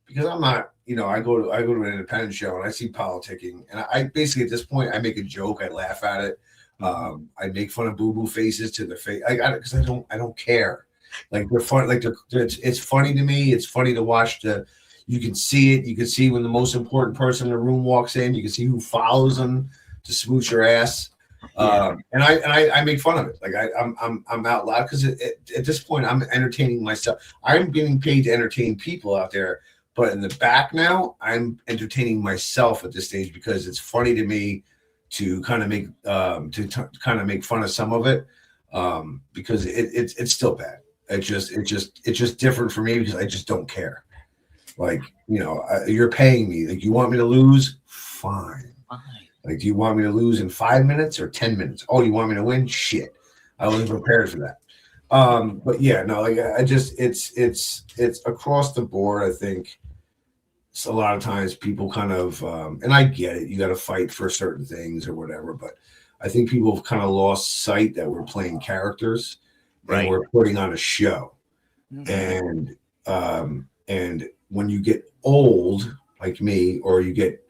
because I'm not, I go to an independent show and I see politicking, and I basically at this point I make a joke, I laugh at it, I make fun of boo-boo faces to the face. I got it because I don't care. Like, they're fun. Like, it's funny to me. It's funny to watch. You can see it. You can see when the most important person in the room walks in. You can see who follows them to smooch your ass. And I make fun of it. Like, I'm out loud because at this point I'm entertaining myself. I'm getting paid to entertain people out there, but in the back now I'm entertaining myself at this stage because it's funny to me to kind of make make fun of some of it because it's still bad. It's just different for me because I just don't care. Like, you're paying me. Like, you want me to lose? Fine. Like, do you want me to lose in 5 minutes or 10 minutes? Oh, you want me to win? Shit. I wasn't prepared for that. But yeah, no, like, it's across the board. I think a lot of times people kind of, and I get it, you got to fight for certain things or whatever, but I think people have kind of lost sight that we're playing characters and we're putting on a show. Mm-hmm. And when you get old, like me, or you get,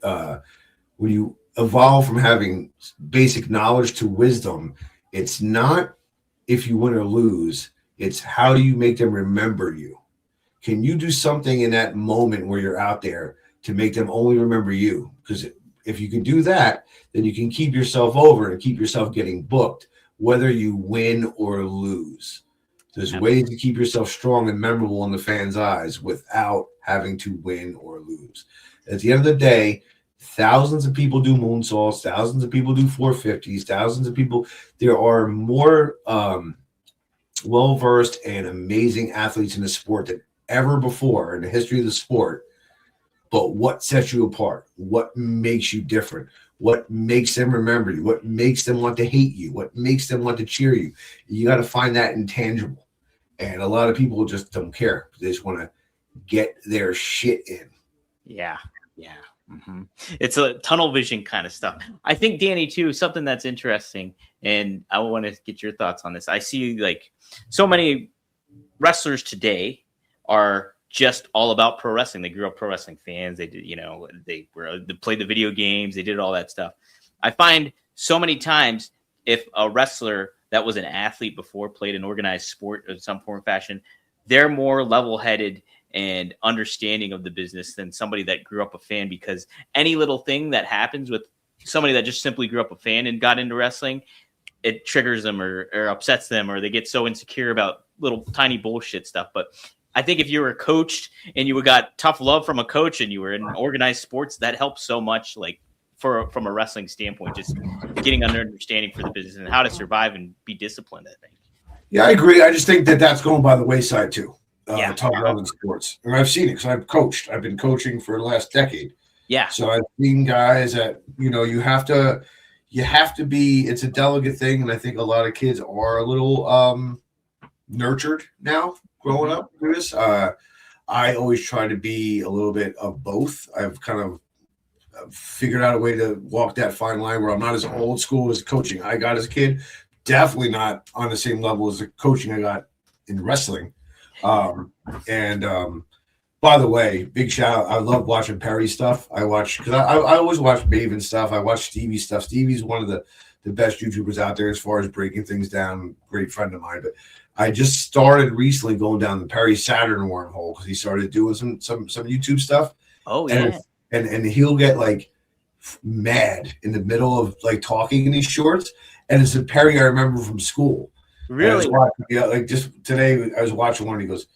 when you evolve from having basic knowledge to wisdom, it's not if you win or lose, it's how do you make them remember you? Can you do something in that moment where you're out there to make them only remember you? Because if you can do that, then you can keep yourself over and keep yourself getting booked, whether you win or lose. There's ways to keep yourself strong and memorable in the fans' eyes without having to win or lose. At the end of the day, thousands of people do moonsaults, thousands of people do 450s, thousands of people. There are more well-versed and amazing athletes in the sport than ever before in the history of the sport. But what sets you apart? What makes you different? What makes them remember you? What makes them want to hate you? What makes them want to cheer you? You got to find that intangible. And a lot of people just don't care. They just want to get their shit in. Yeah. Mm-hmm. It's a tunnel vision kind of stuff. I think, Danny, too, something that's interesting, and I want to get your thoughts on this. I see, like, so many wrestlers today are just all about pro wrestling. They grew up pro wrestling fans. They did, they played the video games. They did all that stuff. I find so many times if a wrestler that was an athlete before played an organized sport in some form or fashion, they're more level-headed and understanding of the business than somebody that grew up a fan, because any little thing that happens with somebody that just simply grew up a fan and got into wrestling, it triggers them or upsets them, or they get so insecure about little tiny bullshit stuff. But I think if you were coached and you got tough love from a coach and you were in organized sports, that helps so much, like from a wrestling standpoint, just getting an understanding for the business and how to survive and be disciplined, I think. Yeah, I agree. I just think that's going by the wayside too. Tough love in sports. And I've seen it because I've coached. I've been coaching for the last decade. Yeah. So I've seen guys that, you have to be, it's a delicate thing. And I think a lot of kids are a little nurtured now growing up through this. I always try to be a little bit of both. I've kind of figured out a way to walk that fine line where I'm not as old school as coaching I got as a kid. Definitely not on the same level as the coaching I got in wrestling. By the way, big shout out. I love watching Perry stuff. I watch because I always watch Maven stuff. I watch Stevie stuff. Stevie's one of the best YouTubers out there as far as breaking things down. Great friend of mine. But I just started recently going down the Perry Saturn wormhole because he started doing some YouTube stuff. Oh yeah. And he'll get like mad in the middle of like talking in these shorts. And it's a Perry I remember from school. Really? Like just today I was watching one and he goes,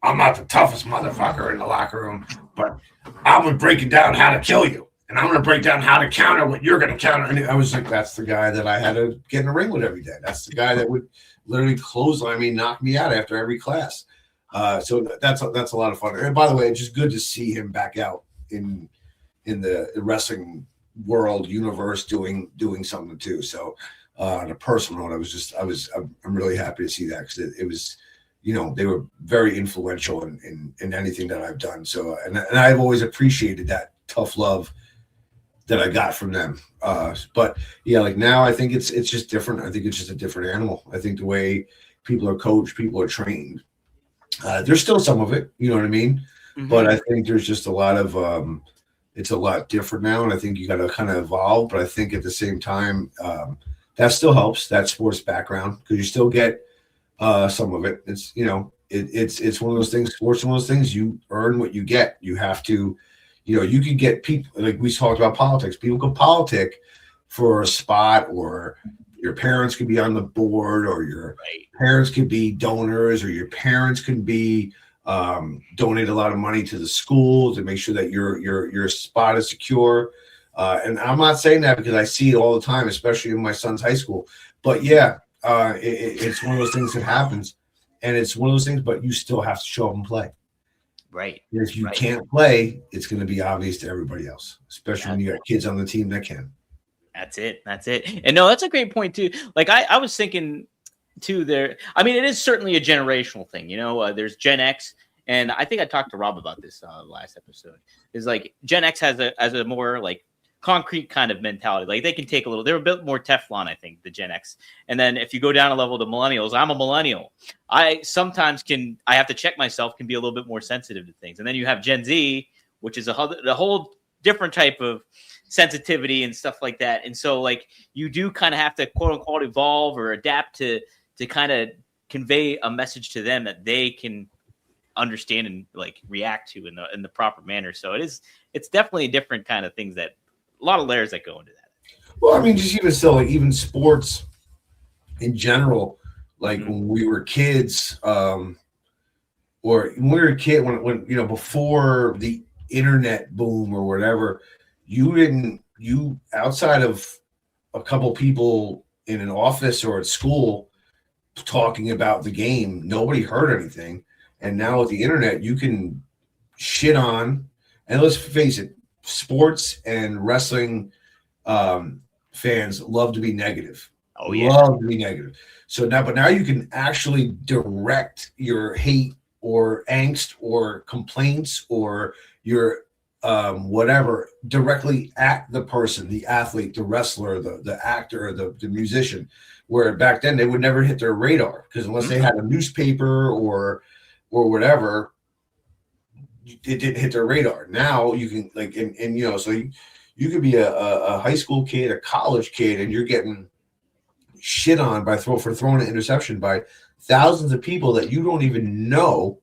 I'm not the toughest motherfucker in the locker room, but I'm going to break it down how to kill you. And I'm going to break down how to counter what you're going to counter. And I was like, that's the guy that I had to get in a ring with every day. That's the guy that would literally clothesline me, knock me out after every class. So that's a lot of fun. And by the way, it's just good to see him back out in the wrestling world universe doing something too. So on a personal note, I'm really happy to see that because it was, they were very influential in anything that I've done. So, and I've always appreciated that tough love that I got from them. But yeah, like now I think it's just different. I think it's just a different animal. I think the way people are coached, people are trained. There's still some of it, you know what I mean? Mm-hmm. But I think there's just a lot of, it's a lot different now. And I think you got to kind of evolve. But I think at the same time, that still helps, that sports background, because you still get, some of it. It's it's one of those things. Sports, one of those things. You earn what you get. You have to, you could get people like we talked about politics. People could politic for a spot, or your parents could be on the board, or your parents could be donors, or your parents could be donate a lot of money to the school to make sure that your spot is secure. And I'm not saying that because I see it all the time, especially in my son's high school. But yeah. It's one of those things that happens, and it's one of those things, but you still have to show up and play. Right. If you can't play, it's going to be obvious to everybody else, especially when you got kids on the team that can. That's it. And no, that's a great point too. Like I was thinking too there. I mean, it is certainly a generational thing. There's Gen X, and I think I talked to Rob about this last episode. Is like Gen X has a more like concrete kind of mentality. Like they can take a little, they're a bit more Teflon, I think, the Gen X. And then if you go down a level to millennials, I'm a millennial. I sometimes I have to check myself, can be a little bit more sensitive to things. And then you have Gen Z, which is a whole different type of sensitivity and stuff like that. And so like you do kind of have to quote unquote evolve or adapt to kind of convey a message to them that they can understand and like react to in the proper manner. So it's definitely a different kind of things, that a lot of layers that go into that. Well, I mean, just even still, like even sports in general, like when we were kids, or when we were a kid, when before the internet boom or whatever, you outside of a couple people in an office or at school talking about the game, nobody heard anything. And now with the internet, you can shit on, and let's face it, sports and wrestling fans love to be negative. Oh yeah, love to be negative. So now you can actually direct your hate or angst or complaints or your whatever directly at the person, the athlete, the wrestler, the actor, the musician. Where back then they would never hit their radar, because unless they had a newspaper or whatever, it didn't hit their radar. Now you can so you could be a high school kid, a college kid, and you're getting shit on for throwing an interception by thousands of people that you don't even know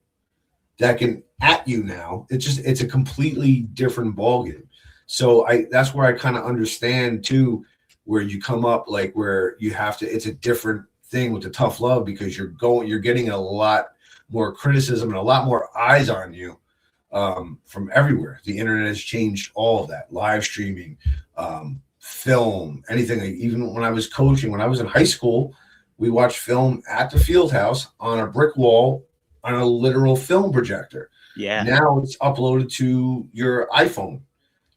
that can at you now. It's a completely different ballgame. So that's where I kind of understand too, where you come up like where you have to. It's a different thing with the tough love, because you're getting a lot more criticism and a lot more eyes on you from everywhere. The internet has changed all of that. Live streaming, film, anything. Even when I was coaching, when I was in high school, we watched film at the field house on a brick wall on a literal film projector. Yeah. Now it's uploaded to your iPhone.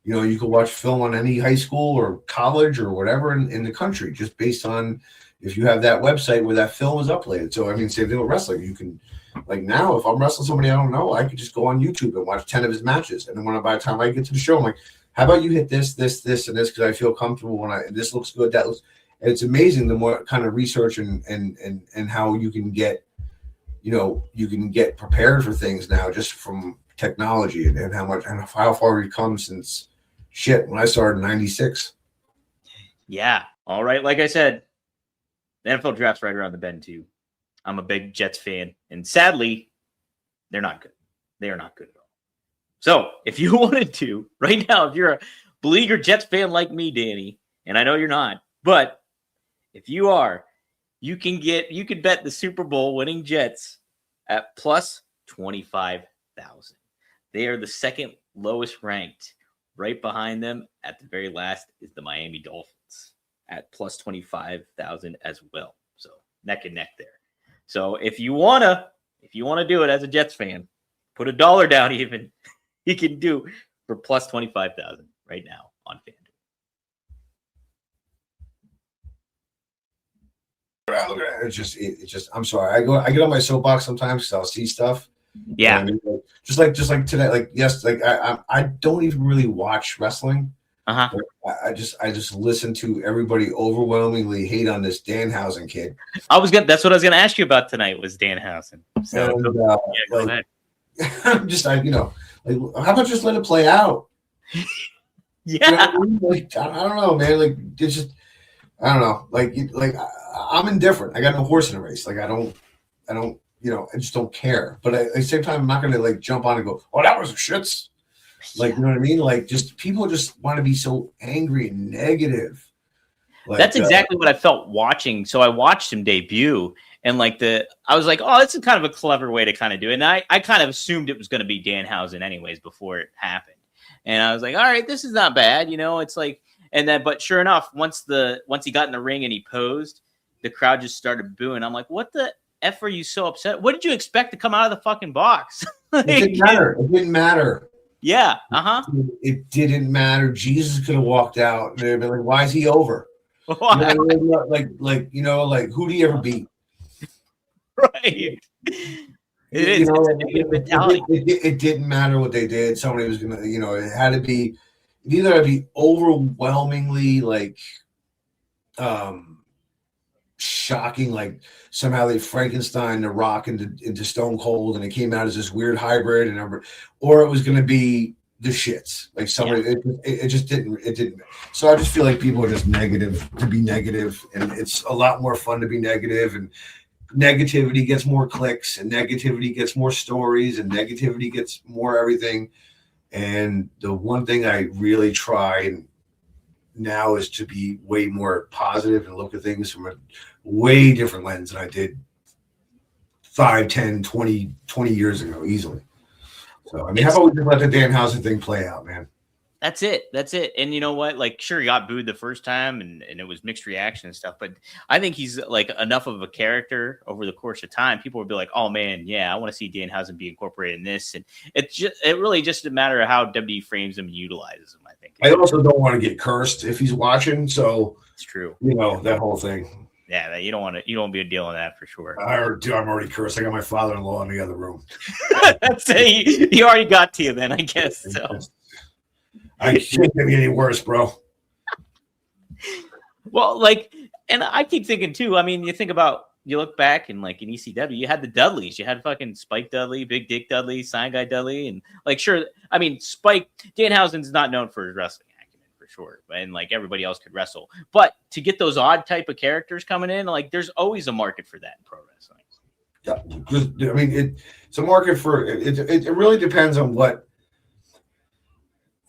You can watch film on any high school or college or whatever in the country, just based on if you have that website where that film is uploaded. So, I mean, same thing with wrestling. You can, like now, if I'm wrestling somebody I don't know, I could just go on YouTube and watch 10 of his matches. And then by the time I get to the show, I'm like, how about you hit this, this, this, and this, because I feel comfortable this looks good, that looks. And it's amazing the more kind of research and how you can get you can get prepared for things now just from technology and how far we've come since shit when I started in '96. Yeah. All right. Like I said, the NFL draft's right around the bend too. I'm a big Jets fan, and sadly, they're not good. They are not good at all. So if you wanted to, right now, if you're a beleaguered Jets fan like me, Danny, and I know you're not, but if you are, you can bet the Super Bowl winning Jets at plus 25,000. They are the second lowest ranked. Right behind them, at the very last, is the Miami Dolphins at plus 25,000 as well. So neck and neck there. So if you wanna do it as a Jets fan, put $1 down even. You can do for plus 25,000 right now on FanDuel. Look at it. It's just. I'm sorry. I get on my soapbox sometimes because I'll see stuff. Yeah. Just like today. Like yes. Like I don't even really watch wrestling. I just listen to everybody overwhelmingly hate on this Danhausen kid. That's what I was gonna ask you about tonight was Danhausen. So go ahead. I'm just how about just let it play out? Yeah. Like I don't know, man. Like it's just I don't know. Like I'm indifferent. I got no horse in a race. Like I don't. I just don't care. But at the same time, I'm not going to like jump on and go, "Oh, that was shits." Like you know what I mean? Like just people just want to be so angry and negative. Like, that's exactly what I felt watching. So I watched him debut, and I was like, "Oh, that's kind of a clever way to kind of do it." And I kind of assumed it was going to be Danhausen anyways before it happened. And I was like, "All right, this is not bad." It's like. And then, but sure enough, once he got in the ring and he posed, the crowd just started booing. I'm like, what the F are you so upset? What did you expect to come out of the fucking box? It didn't matter. Yeah. It didn't matter. Jesus could have walked out and they'd been like, why is he over? Like, who do you ever beat? Right. It didn't matter what they did. Somebody was going to, it had to be, either I'd be overwhelmingly shocking, like somehow they Frankenstein the Rock into Stone Cold, and it came out as this weird hybrid, or it was going to be the shits. Like somebody, it just didn't. It didn't. So I just feel like people are just negative to be negative, and it's a lot more fun to be negative. And negativity gets more clicks, and negativity gets more stories, and negativity gets more everything. And the one thing I really try now is to be way more positive and look at things from a way different lens than I did 5, 10, 20 years ago, easily. So, I mean, how about we just let the Danhausen thing play out, man? That's it. And you know what? Like, sure, he got booed the first time and it was mixed reaction and stuff, but I think he's like enough of a character over the course of time. People will be like, oh man, yeah, I want to see Danhausen be incorporated in this. And it really just a matter of how WWE frames him and utilizes him, I think. I also don't want to get cursed if he's watching. So it's true. That whole thing. Yeah, you don't want to be dealing with that for sure. I'm already cursed. I got my father-in-law in the other room. That's it. He already got to you then, I guess. So. I can't get any worse, bro. Well, and I keep thinking too. I mean, you look back and in ECW, you had the Dudleys. You had fucking Spike Dudley, Big Dick Dudley, Sign Guy Dudley, and sure. I mean, Danhausen's not known for his wrestling acumen for sure, and everybody else could wrestle. But to get those odd type of characters coming in, there's always a market for that in pro wrestling. Yeah, I mean, it's a market for it. It really depends on what.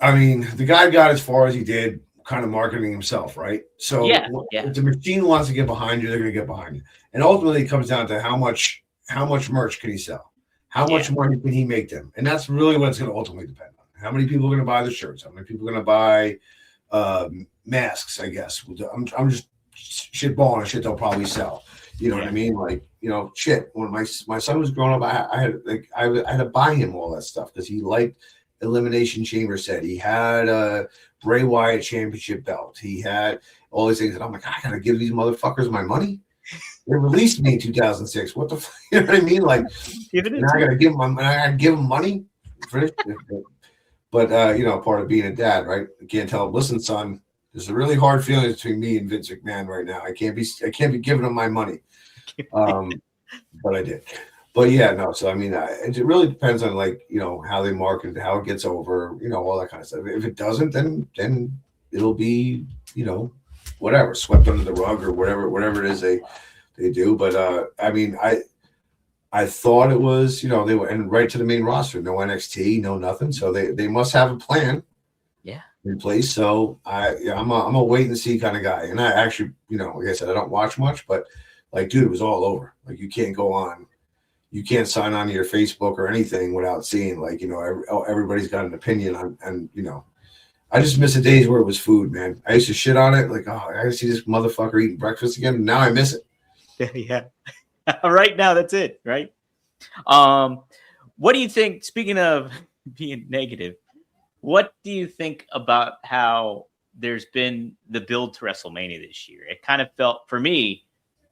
I mean, the guy got as far as he did, kind of marketing himself, right? So if the machine wants to get behind you, they're going to get behind you. And ultimately, it comes down to how much merch can he sell? How much money can he make them? And that's really what it's going to ultimately depend on. How many people are going to buy the shirts? How many people are going to buy masks, I guess. I'm just shitballing shit they'll probably sell. You know what I mean? Shit. When my son was growing up, I had to buy him all that stuff because he liked Elimination Chamber set. He had a Bray Wyatt championship belt. He had all these things. And I'm like, I gotta give these motherfuckers my money. They released me in 2006. What the fuck? You know what I mean? I gotta give them money for this. But part of being a dad, right? I can't tell him, listen, son, there's a really hard feeling between me and Vince McMahon right now. I can't be giving him my money. But I did. But yeah, no. So I mean, it really depends on like how they market it, how it gets over, all that kind of stuff. If it doesn't, then it'll be whatever, swept under the rug or whatever it is they do. But I mean, I thought it was they went right to the main roster, no NXT, no nothing. So they must have a plan. Yeah. In place. So I'm a wait and see kind of guy. And I actually, like I said, I don't watch much, but like, dude, it was all over. Like you can't sign on to your Facebook or anything without seeing like, everybody's got an opinion on, and I just miss the days where it was food, man. I used to shit on it. Like, oh, I gotta see this motherfucker eating breakfast again. Now I miss it. Yeah. Right now, that's it. Right. What do you think? Speaking of being negative, what do you think about how there's been the build to WrestleMania this year? It kind of felt, for me,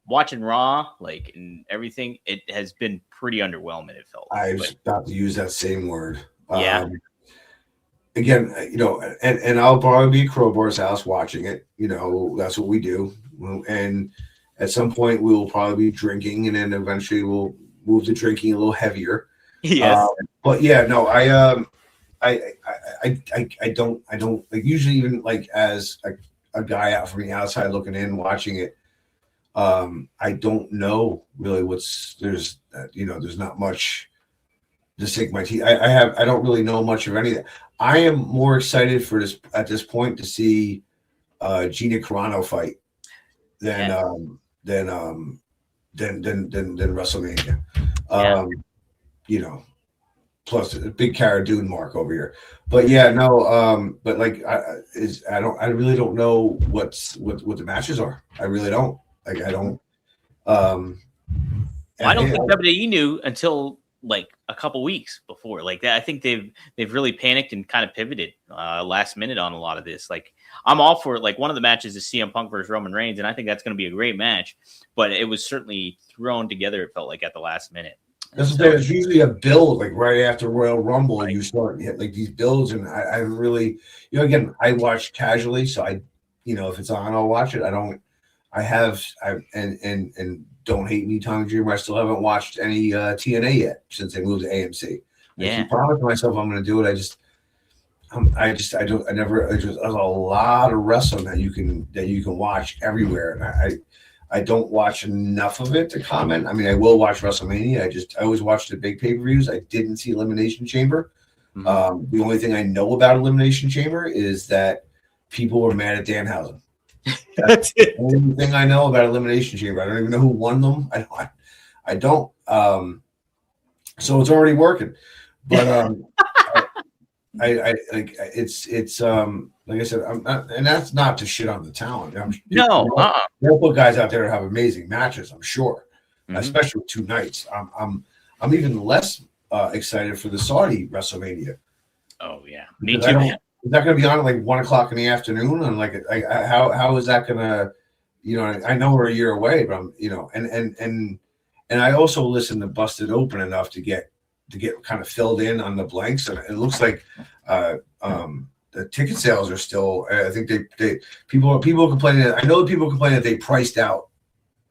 watching Raw, like, and everything, it has been pretty underwhelming, it felt like. I was about to use that same word. Yeah. Again, and I'll probably be at Crowbar's house watching it. That's what we do. And at some point, we will probably be drinking, and then eventually we'll move to drinking a little heavier. Yes. But yeah, no, I don't like, usually even like as a guy out from the outside looking in watching it, I don't know really there's not much to sink my teeth. I don't really know much of anything. I am more excited for this at this point to see Gina Carano fight than WrestleMania. Plus a big Cara Dune mark over here. But yeah, no, but like I really don't know what the matches are. I really don't. Like I don't I don't think WWE knew until like a couple weeks before. Like that, I think they've really panicked and kind of pivoted last minute on a lot of this. Like I'm all for it. Like one of the matches is CM Punk versus Roman Reigns, and I think that's going to be a great match. But it was certainly thrown together, it felt like, at the last minute. There's usually a build like right after Royal Rumble, right. You start hit like these builds, and I really, again, I watch casually, so I, if it's on, I'll watch it. And don't hate me, Tommy Dreamer. I still haven't watched any TNA yet since they moved to AMC. Yeah. I keep promising myself I'm going to do it. There's a lot of wrestling that you can watch everywhere, and I don't watch enough of it to comment. I mean, I will watch WrestleMania. I always watch the big pay-per-views. I didn't see Elimination Chamber. Mm-hmm. The only thing I know about Elimination Chamber is that people were mad at Danhausen. That's the only thing I know about Elimination Chamber. I don't even know who won them. I don't. So it's already working. But I like it's like I said, I'm not, and that's not to shit on the talent. They'll put guys out there to have amazing matches, I'm sure, especially with 2 nights. I'm even less excited for the Saudi WrestleMania. Oh yeah, me too. Is that going to be on at like 1:00 in the afternoon? And like, how is that going to, I know we're a year away, but I'm, and I also listened to Busted Open enough to get kind of filled in on the blanks, and it looks like the ticket sales are still. I think people complaining. I know people complaining that they priced out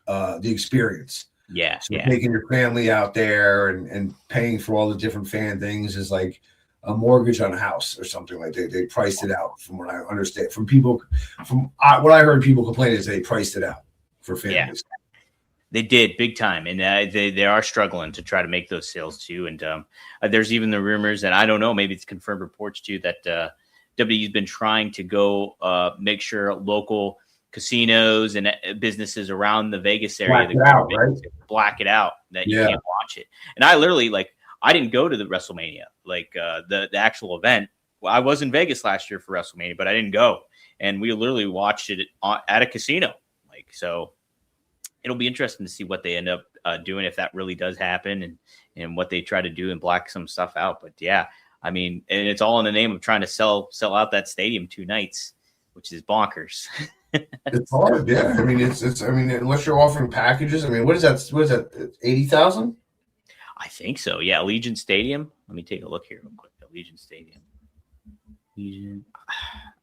the experience. Yeah, so taking your family out there and paying for all the different fan things is like a mortgage on a house or something. Like they priced it out, from what I understand. From what I heard, people complain is they priced it out for families. Yeah. They did big time, and they are struggling to try to make those sales too. And there's even the rumors, and I don't know, maybe it's confirmed reports too, that WWE's been trying to go make sure local casinos and businesses around the Vegas area black it out, that you can't watch it. And I literally, like, I didn't go to the WrestleMania, like the actual event. Well, I was in Vegas last year for WrestleMania, but I didn't go, and we literally watched it at a casino. Like, so it'll be interesting to see what they end up doing, if that really does happen, and what they try to do and black some stuff out. But yeah, I mean, and it's all in the name of trying to sell out that stadium 2 nights, which is bonkers. It's hard, yeah. I mean, it's. I mean, unless you're offering packages. I mean, what is that? What is that? 80,000? I think so. Yeah, Allegiant Stadium. Let me take a look here real quick. Allegiant Stadium.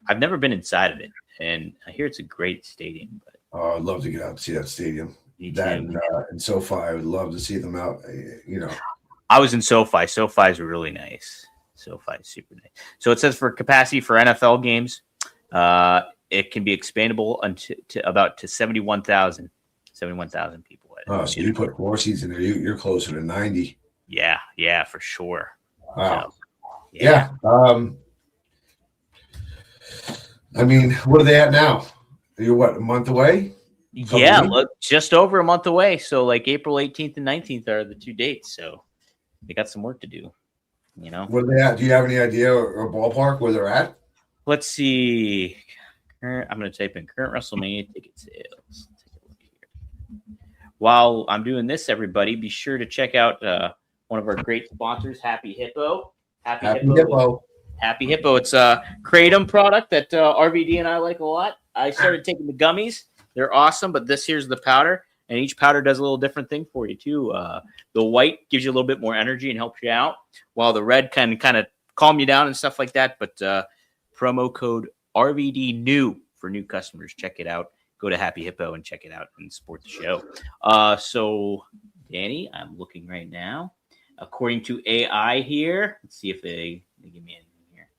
I've never been inside of it, and I hear it's a great stadium. But I'd love to get out and see that stadium. Me too. that and SoFi. I would love to see them out. I was in SoFi. SoFi is really nice. SoFi is super nice. So it says for capacity for NFL games, it can be expandable to 71,000 people. Oh, so you put 4 seats in there. You're closer to 90. Yeah, for sure. Wow. So, yeah. I mean, what are they at now? You're what, a month away? Yeah, look, just over a month away. So like April 18th and 19th are the 2 dates. So they got some work to do. What are they at? Do you have any idea or ballpark where they're at? Let's see. I'm going to type in current WrestleMania ticket sales. Take a look here. While I'm doing this, everybody, be sure to check out one of our great sponsors, Happy Hippo. Happy Hippo. Happy Hippo. It's a Kratom product that RVD and I like a lot. I started taking the gummies. They're awesome, but this here's the powder, and each powder does a little different thing for you too. The white gives you a little bit more energy and helps you out, while the red can kind of calm you down and stuff like that. But promo code RVD new for new customers. Check it out. Go to Happy Hippo and check it out and support the show. So, Danny, I'm looking right now. According to AI here, let's see if they give me anything here.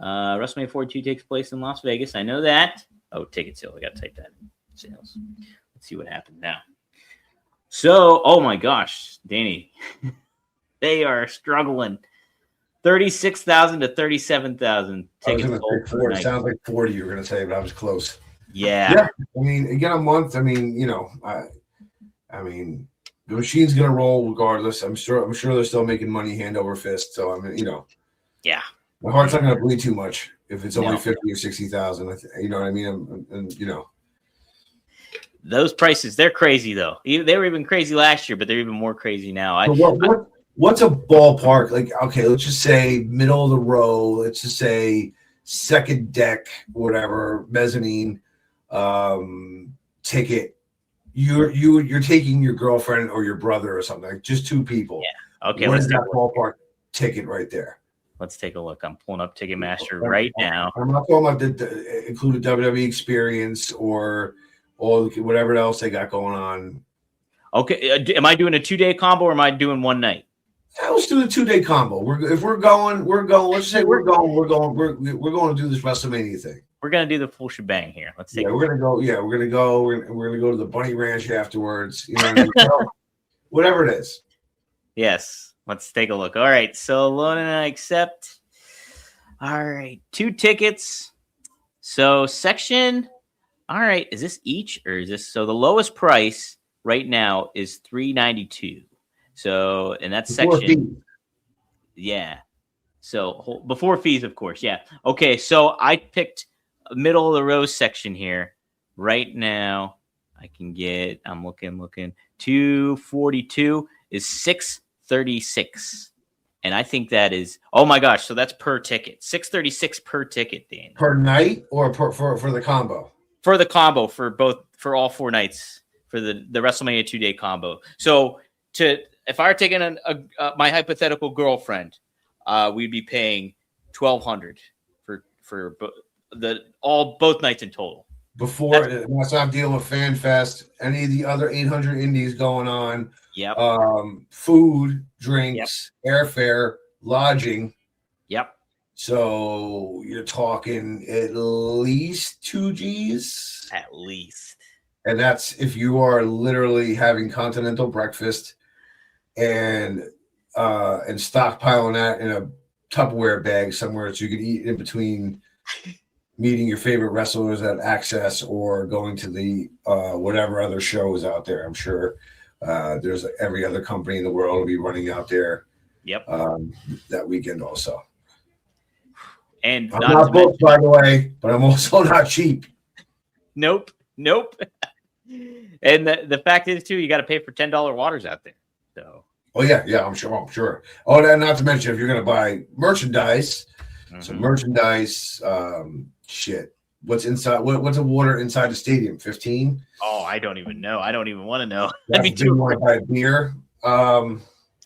WrestleMania 42 takes place in Las Vegas. I know that. Oh, ticket sale. I got to type that in. Sales. Let's see what happened now. So, oh my gosh, Danny, they are struggling. 36,000 to 37,000 tickets. It sounds like 40 you were going to say, but I was close. Yeah. I mean, again, a month. I mean, I mean, the machine's going to roll regardless. I'm sure they're still making money hand over fist. So I mean, yeah, my heart's not going to bleed too much if it's only 50 or 60,000. You know what I mean? And those prices, they're crazy though. They were even crazy last year, but they're even more crazy now. What's a ballpark? Like, okay, let's just say middle of the row. Let's just say second deck, whatever, mezzanine ticket. You're taking your girlfriend or your brother or something, like just 2 people. Yeah. Okay. What is that ballpark ticket right there? Let's take a look. I'm pulling up Ticketmaster right now. I'm not talking about the included WWE experience or all whatever else they got going on. Okay. Am I doing a 2-day combo or am I doing one night? Yeah, let's do the 2-day combo. We're going. Let's say we're going to do this WrestleMania thing. We're gonna do the full shebang here. Let's take. We're gonna go. Yeah, we're gonna go. We're gonna go to the Bunny Ranch afterwards. You know what I mean? Whatever it is. Yes. Let's take a look. All right. So loan and I accept. All right. 2 tickets. So section. All right. Is this each or is this so the lowest price right now is $392. So and that's Before section. fees. Yeah. So before fees, of course. Yeah. Okay. So I picked middle of the row section here right now. I can get. I'm looking. 242 is $636, and I think that is. Oh my gosh! So that's per ticket. $636 per ticket, Dan. Per night or for the combo? For the combo for all 4 nights for the WrestleMania 2-day combo. So if I were taking my hypothetical girlfriend, we'd be paying $1,200 for both nights in total. Before that's not dealing with Fan Fest, any of the other 800 indies going on. Yep. Food, drinks, airfare, lodging. Yep. So you're talking at least 2 G's. At least. And that's if you are literally having continental breakfast and stockpiling that in a Tupperware bag somewhere so you can eat in between meeting your favorite wrestlers at Access or going to the whatever other shows out there. I'm sure there's every other company in the world will be running out there. Yep. That weekend also. And I'm not booked, by the way, but I'm also not cheap. Nope. And the fact is too, you got to pay for $10 waters out there. So. Oh yeah, I'm sure. Oh, and not to mention if you're going to buy merchandise, so merchandise, shit. What's inside? What's a water inside the stadium? 15? Oh, I don't even know. I don't even want to know. I mean, do you want to buy a beer?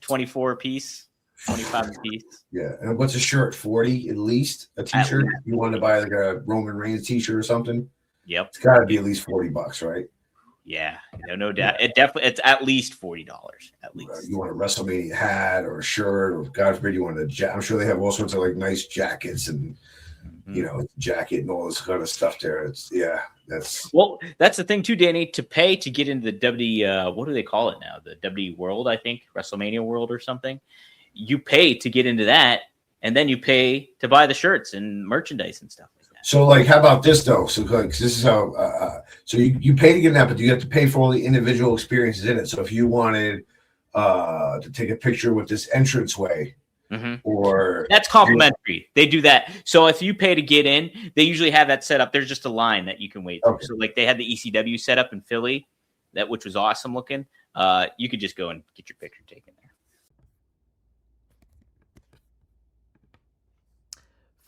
24 a piece, 25 a piece. Yeah, and what's a shirt? 40 at least. A t-shirt. If you want to buy like a Roman Reigns t-shirt or something. Yep. It's got to be at least $40, right? Yeah, no doubt. It's at least $40. At least. You want a WrestleMania hat or a shirt, or God forbid you want a I'm sure they have all sorts of like nice jackets and jacket and all this kind of stuff there. That's the thing too, Danny. To pay to get into the WWE, what do they call it now? The WWE World, I think, WrestleMania World or something. You pay to get into that, and then you pay to buy the shirts and merchandise and stuff. So, like, how about this though? So, like, this is how. So you pay to get in that, but you have to pay for all the individual experiences in it. So, if you wanted to take a picture with this entranceway, or that's complimentary, they do that. So, if you pay to get in, they usually have that set up. There's just a line that you can wait through. Okay. So, like, they had the ECW set up in Philly, which was awesome looking. You could just go and get your picture taken there.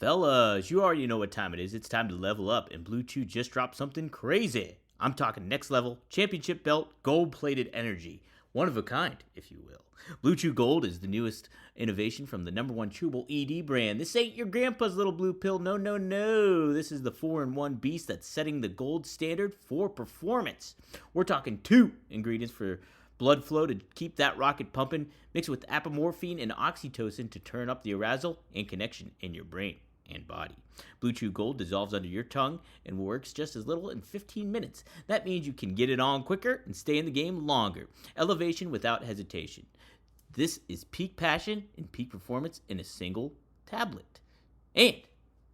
Fellas, you already know what time it is. It's time to level up, and Blue Chew just dropped something crazy. I'm talking next level, championship belt, gold-plated energy. One of a kind, if you will. Blue Chew Gold is the newest innovation from the #1 chewable ED brand. This ain't your grandpa's little blue pill. No. This is the 4-in-1 beast that's setting the gold standard for performance. We're talking 2 ingredients for blood flow to keep that rocket pumping, mixed with apomorphine and oxytocin to turn up the arousal and connection in your brain and body. Blue Chew Gold dissolves under your tongue and works just as little in 15 minutes. That means you can get it on quicker and stay in the game longer. Elevation without hesitation. This is peak passion and peak performance in a single tablet. And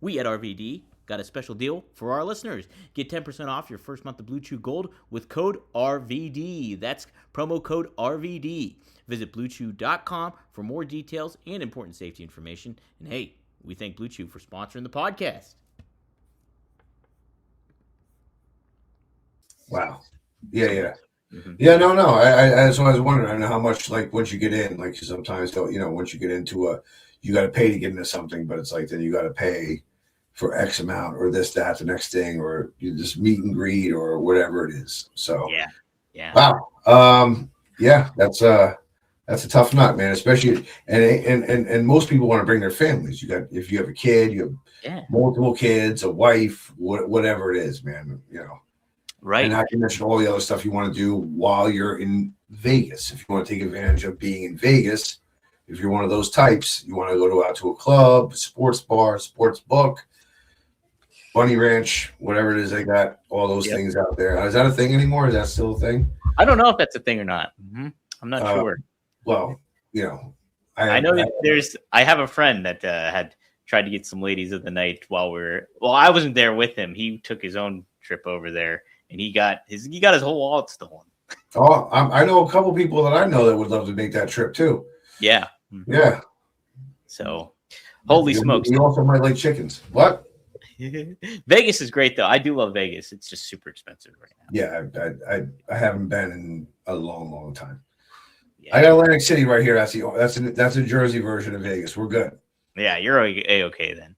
we at RVD got a special deal for our listeners. Get 10% off your first month of Blue Chew Gold with code RVD. That's promo code RVD. Visit BlueChew.com for more details and important safety information. And hey, we thank Blue Chew for sponsoring the podcast. Wow. Yeah. Yeah, no. That's what I was wondering. I don't know how much, like, once you get in, like, sometimes, once you get into you got to pay to get into something, but it's like, then you got to pay for X amount or this, that, the next thing, or you just meet and greet or whatever it is. So, yeah. Wow. Yeah, that's a tough nut, man, especially, and most people want to bring their families. If you have a kid, you have multiple kids, a wife, whatever it is, man, Right. And not to mention all the other stuff you want to do while you're in Vegas. If you want to take advantage of being in Vegas, if you're one of those types, you want to go out to a club, a sports bar, sports book, Bunny Ranch, whatever it is, they got all those things out there. Is that a thing anymore? Is that still a thing? I don't know if that's a thing or not. I'm not sure. Well, I know that I have a friend that had tried to get some ladies of the night I wasn't there with him. He took his own trip over there, and he got his whole wallet stolen. Oh, I know a couple people that I know that would love to make that trip too. Yeah. Yeah. So, holy smokes! You also might like chickens. What? Vegas is great though. I do love Vegas. It's just super expensive right now. Yeah, I haven't been in a long time. Yeah. I got Atlantic City right here. That's a Jersey version of Vegas. We're good. Yeah, you're okay then.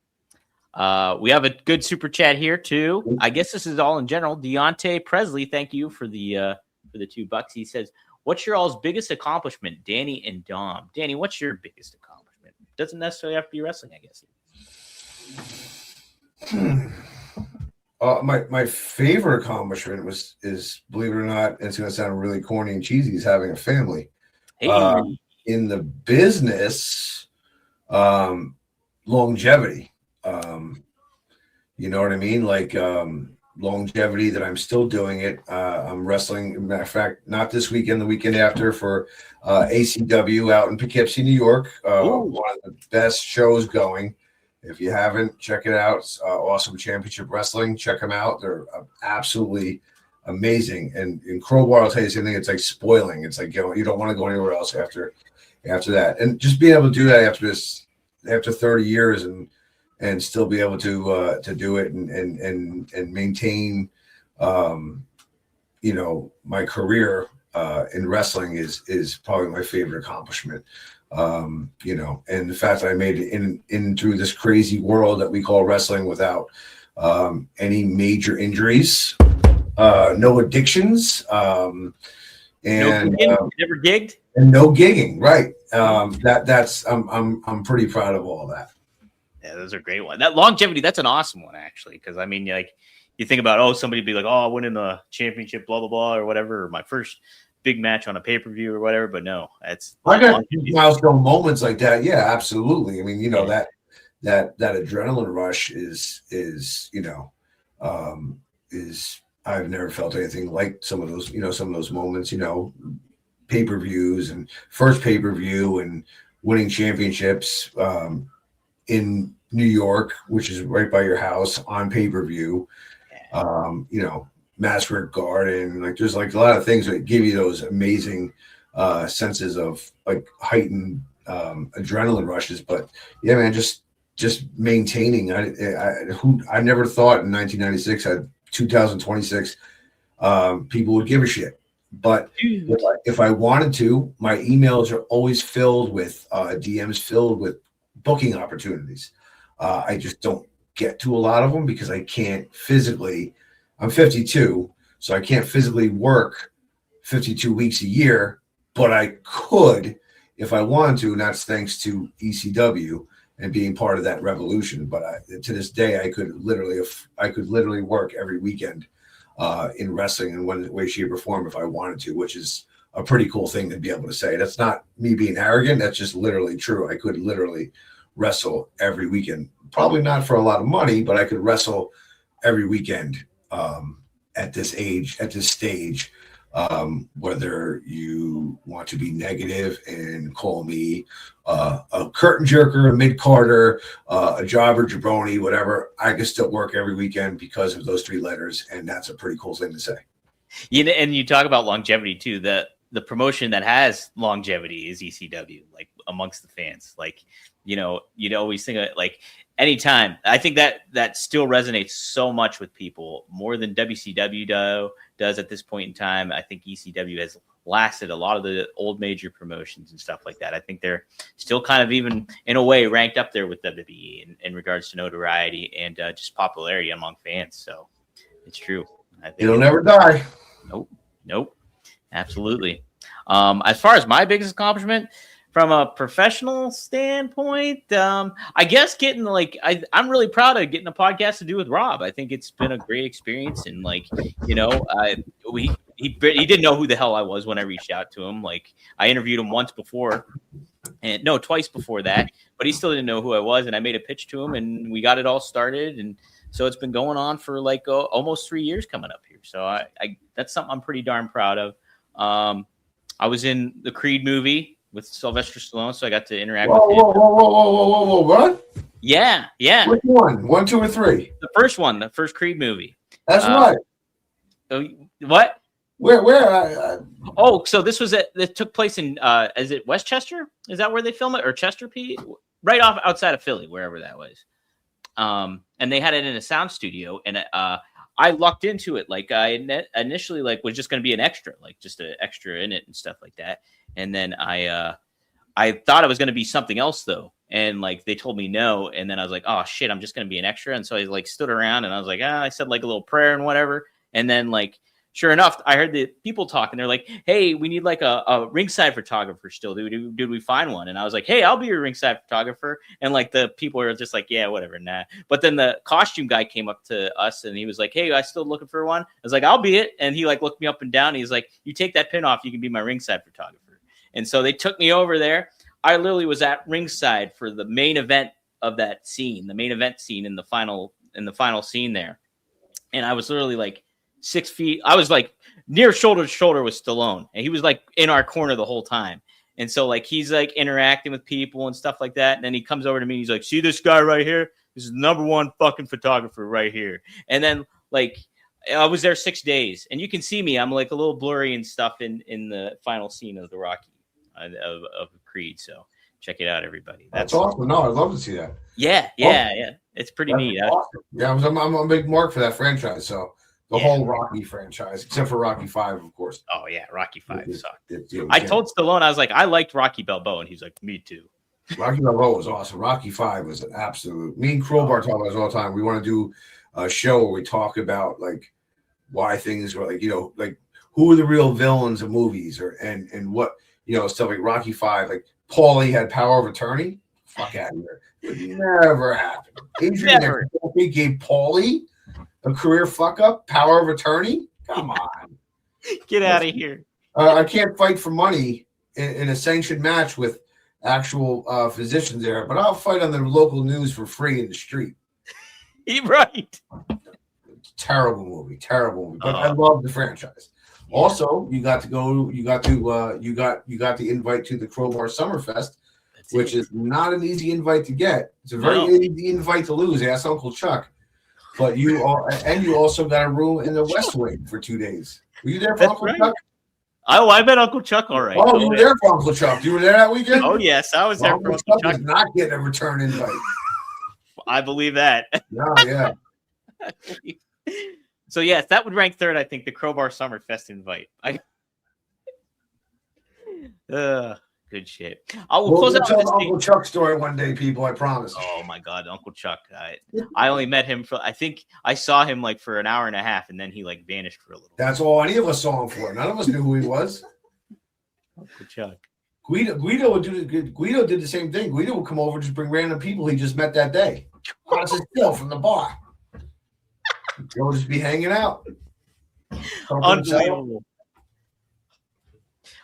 We have a good super chat here too. I guess this is all in general. Deontay Presley, thank you for the $2. He says, "What's your all's biggest accomplishment, Danny and Dom?" Danny, what's your biggest accomplishment? Doesn't necessarily have to be wrestling, I guess. My favorite accomplishment is believe it or not, it's going to sound really corny and cheesy, is having a family. Hey. In the business, longevity. You know what I mean? Like longevity that I'm still doing it. I'm wrestling. As a matter of fact, not this weekend, the weekend after for ACW out in Poughkeepsie, New York. One of the best shows going. If you haven't, check it out. It's awesome championship wrestling. Check them out. They're absolutely amazing. And in Crowbar, I'll tell you something. It's like spoiling. It's like you don't want to go anywhere else after that. And just being able to do that after 30 years and still be able to do it and maintain my career in wrestling is probably my favorite accomplishment. And the fact that I made it in through this crazy world that we call wrestling without any major injuries, no addictions, and never gigged, and no gigging. Right. I'm pretty proud of all that. Yeah, those are great ones. That longevity, that's an awesome one actually, because I mean, like you think about, somebody be like, winning the championship, blah, blah, blah, or whatever, or my first big match on a pay-per-view or whatever. But no, that's I got milestone moments like that. Yeah, absolutely. I mean, that adrenaline rush is I've never felt anything like some of those moments, pay-per-views and first pay-per-view and winning championships in New York, which is right by your house, on pay-per-view. Madison Garden, like there's like a lot of things that give you those amazing senses of like heightened adrenaline rushes. But yeah, man, just maintaining. I never thought in 1996 at 2026 people would give a shit. But if I wanted to, my emails are always filled with DMs filled with booking opportunities. I just don't get to a lot of them because I can't physically. I'm 52, so I can't physically work 52 weeks a year, but I could if I wanted to, and that's thanks to ECW and being part of that revolution. But to this day, I could literally work every weekend in wrestling in one way, shape, or form if I wanted to, which is a pretty cool thing to be able to say. That's not me being arrogant. That's just literally true. I could literally wrestle every weekend. Probably not for a lot of money, but I could wrestle every weekend at this age, at this stage. Whether you want to be negative and call me a curtain jerker, a mid-carder, a jobber, jabroni, whatever, I can still work every weekend because of those three letters, and that's a pretty cool thing to say. And you talk about longevity too. The promotion that has longevity is ECW, like amongst the fans. Like, you'd always think of like anytime. I think that still resonates so much with people more than WCW does at this point in time. I think ECW has lasted a lot of the old major promotions and stuff like that. I think they're still kind of even in a way ranked up there with WWE in regards to notoriety and just popularity among fans. So it's true. I think it'll never die. Nope. Absolutely. As far as my biggest accomplishment from a professional standpoint, I guess getting I'm really proud of getting a podcast to do with Rob. I think it's been a great experience, and he didn't know who the hell I was when I reached out to him. Like, I interviewed him twice before that, but he still didn't know who I was, and I made a pitch to him, and we got it all started, and so it's been going on for almost 3 years coming up here. So I that's something I'm pretty darn proud of. I was in the Creed movie with Sylvester Stallone, so I got to interact with him. Whoa, what? Yeah. Which one? 1, 2, or 3? The first one, the first Creed movie. That's right. What? Where? So this was it took place in is it Westchester? Is that where they filmed it, or Chester, P? Right off outside of Philly, wherever that was. And they had it in a sound studio, and I lucked into it. Like, I initially was just going to be an extra, like just an extra in it and stuff like that. And then I thought it was going to be something else though. And they told me no. And then I was like, oh shit, I'm just going to be an extra. And so I stood around and I was like, I said a little prayer and whatever. And then sure enough, I heard the people talking. They're like, hey, we need a ringside photographer still. Did we find one? And I was like, hey, I'll be your ringside photographer. And the people were just like, yeah, whatever, nah. But then the costume guy came up to us and he was like, hey, I still looking for one? I was like, I'll be it. And he looked me up and down. He's like, you take that pin off, you can be my ringside photographer. And so they took me over there. I literally was at ringside for the main event of that scene, the main event scene in the final scene there. And I was literally 6 feet. I was near shoulder to shoulder with Stallone, and he was in our corner the whole time. And so he's interacting with people and stuff like that. And then he comes over to me and he's like, see this guy right here? This is the #1 fucking photographer right here. And then I was there 6 days, and you can see me. I'm a little blurry and stuff in the final scene of the Rocky of Creed. So check it out, everybody. That's awesome. No, I'd love to see that. Yeah. It's pretty neat. Awesome. Yeah, I'm a big mark for that franchise. So the whole Rocky franchise, except for Rocky 5, of course. Oh yeah, Rocky 5 sucked. I told Stallone, I was like, I liked Rocky Balboa, and he's like, me too. Rocky Balboa was awesome. Rocky 5 was an absolute. Me and Crowbar talk about this all the time. We want to do a show where we talk about why things were who are the real villains of movies, and what stuff like Rocky 5. Paulie had power of attorney. Fuck out of here. It never happened. Adrian gave Paulie a career fuck up, power of attorney. Come on, Get out of here. I can't fight for money in a sanctioned match with actual physicians there, but I'll fight on the local news for free in the street. Right. Terrible movie, but I love the franchise. Yeah. Also, you got the invite to the Crowbar Summerfest, which is not an easy invite to get. It's a very easy invite to lose. Ask Uncle Chuck. But you also got a room in the West Wing for 2 days. Were you there for Uncle Chuck? Oh, I met Uncle Chuck all right. Oh, you were there for Uncle Chuck. You were there that weekend? Oh, yes. I was there for Uncle Chuck. Is not getting a return invite. I believe that. Yeah. So, yes, that would rank third, I think, the Crowbar Summerfest invite. Good shit. We'll close out tell the Uncle Chuck story one day, people. I promise. Oh my God, Uncle Chuck! I only met him for. I think I saw him like for an hour and a half, and then he like vanished for a little. That's all any of us saw him for. None of us knew who he was. Uncle Chuck. Guido did the same thing. Guido would come over and just bring random people he just met that day. Honestly, still from the bar. He'll just be hanging out. Unbelievable.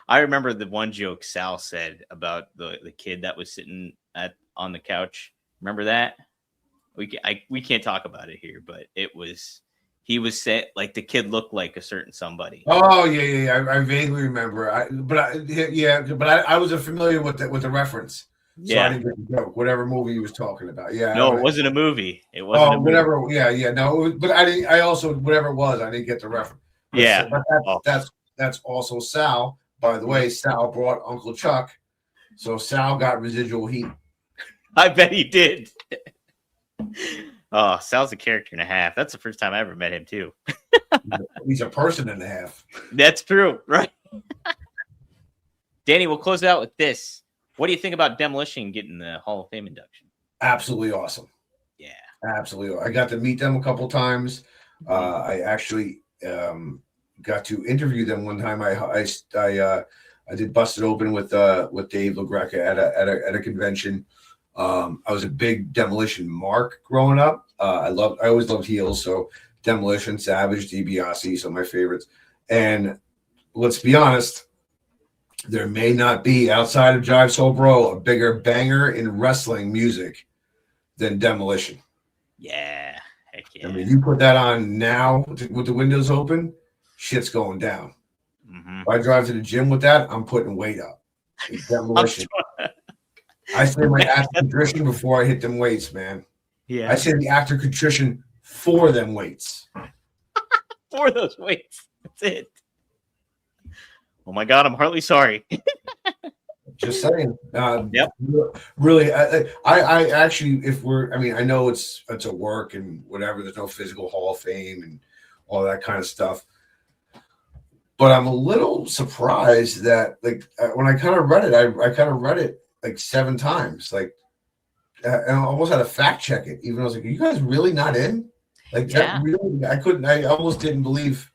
I remember the one joke Sal said about the kid that was sitting on the couch. Remember that? We can't talk about it here, but he was saying like the kid looked like a certain somebody. Oh yeah. I vaguely remember. I wasn't familiar with the reference. So I didn't get the joke. Whatever movie he was talking about. Yeah. No, it wasn't a movie. It wasn't. Whatever. Yeah. No, but I didn't. I also whatever it was. I didn't get the reference. But that's also Sal. By the way, Sal brought Uncle Chuck, so Sal got residual heat. I bet he did. Oh, Sal's a character and a half. That's the first time I ever met him, too. He's a person and a half. That's true, right? Danny, we'll close it out with this. What do you think about Demolition getting the Hall of Fame induction? Absolutely awesome. Yeah. Absolutely. I got to meet them a couple times. I actually got to interview them one time. I did Busted Open with Dave LaGreca at a convention. I was a big Demolition mark growing up. I always loved heels, so Demolition, Savage, DiBiase, some of my favorites. And let's be honest, there may not be outside of Jive Soul Bro a bigger banger in wrestling music than Demolition. Yeah, heck yeah. I mean, you put that on now with the windows open, shit's going down. Mm-hmm. If I drive to the gym with that, I'm putting weight up. It's Demolition. I say my after contrition before I hit them weights, man. Yeah. I say the after contrition for them weights. For those weights. That's it. Oh my God, I'm hardly sorry. Just saying. Yep. Really, I actually, I know it's a work and whatever. There's no physical Hall of Fame and all that kind of stuff. But I'm a little surprised that, when I kind of read it, I kind of read it like 7 times. And I almost had to fact check it. Even I was like, "Are you guys really not in?" That really, I couldn't. I almost didn't believe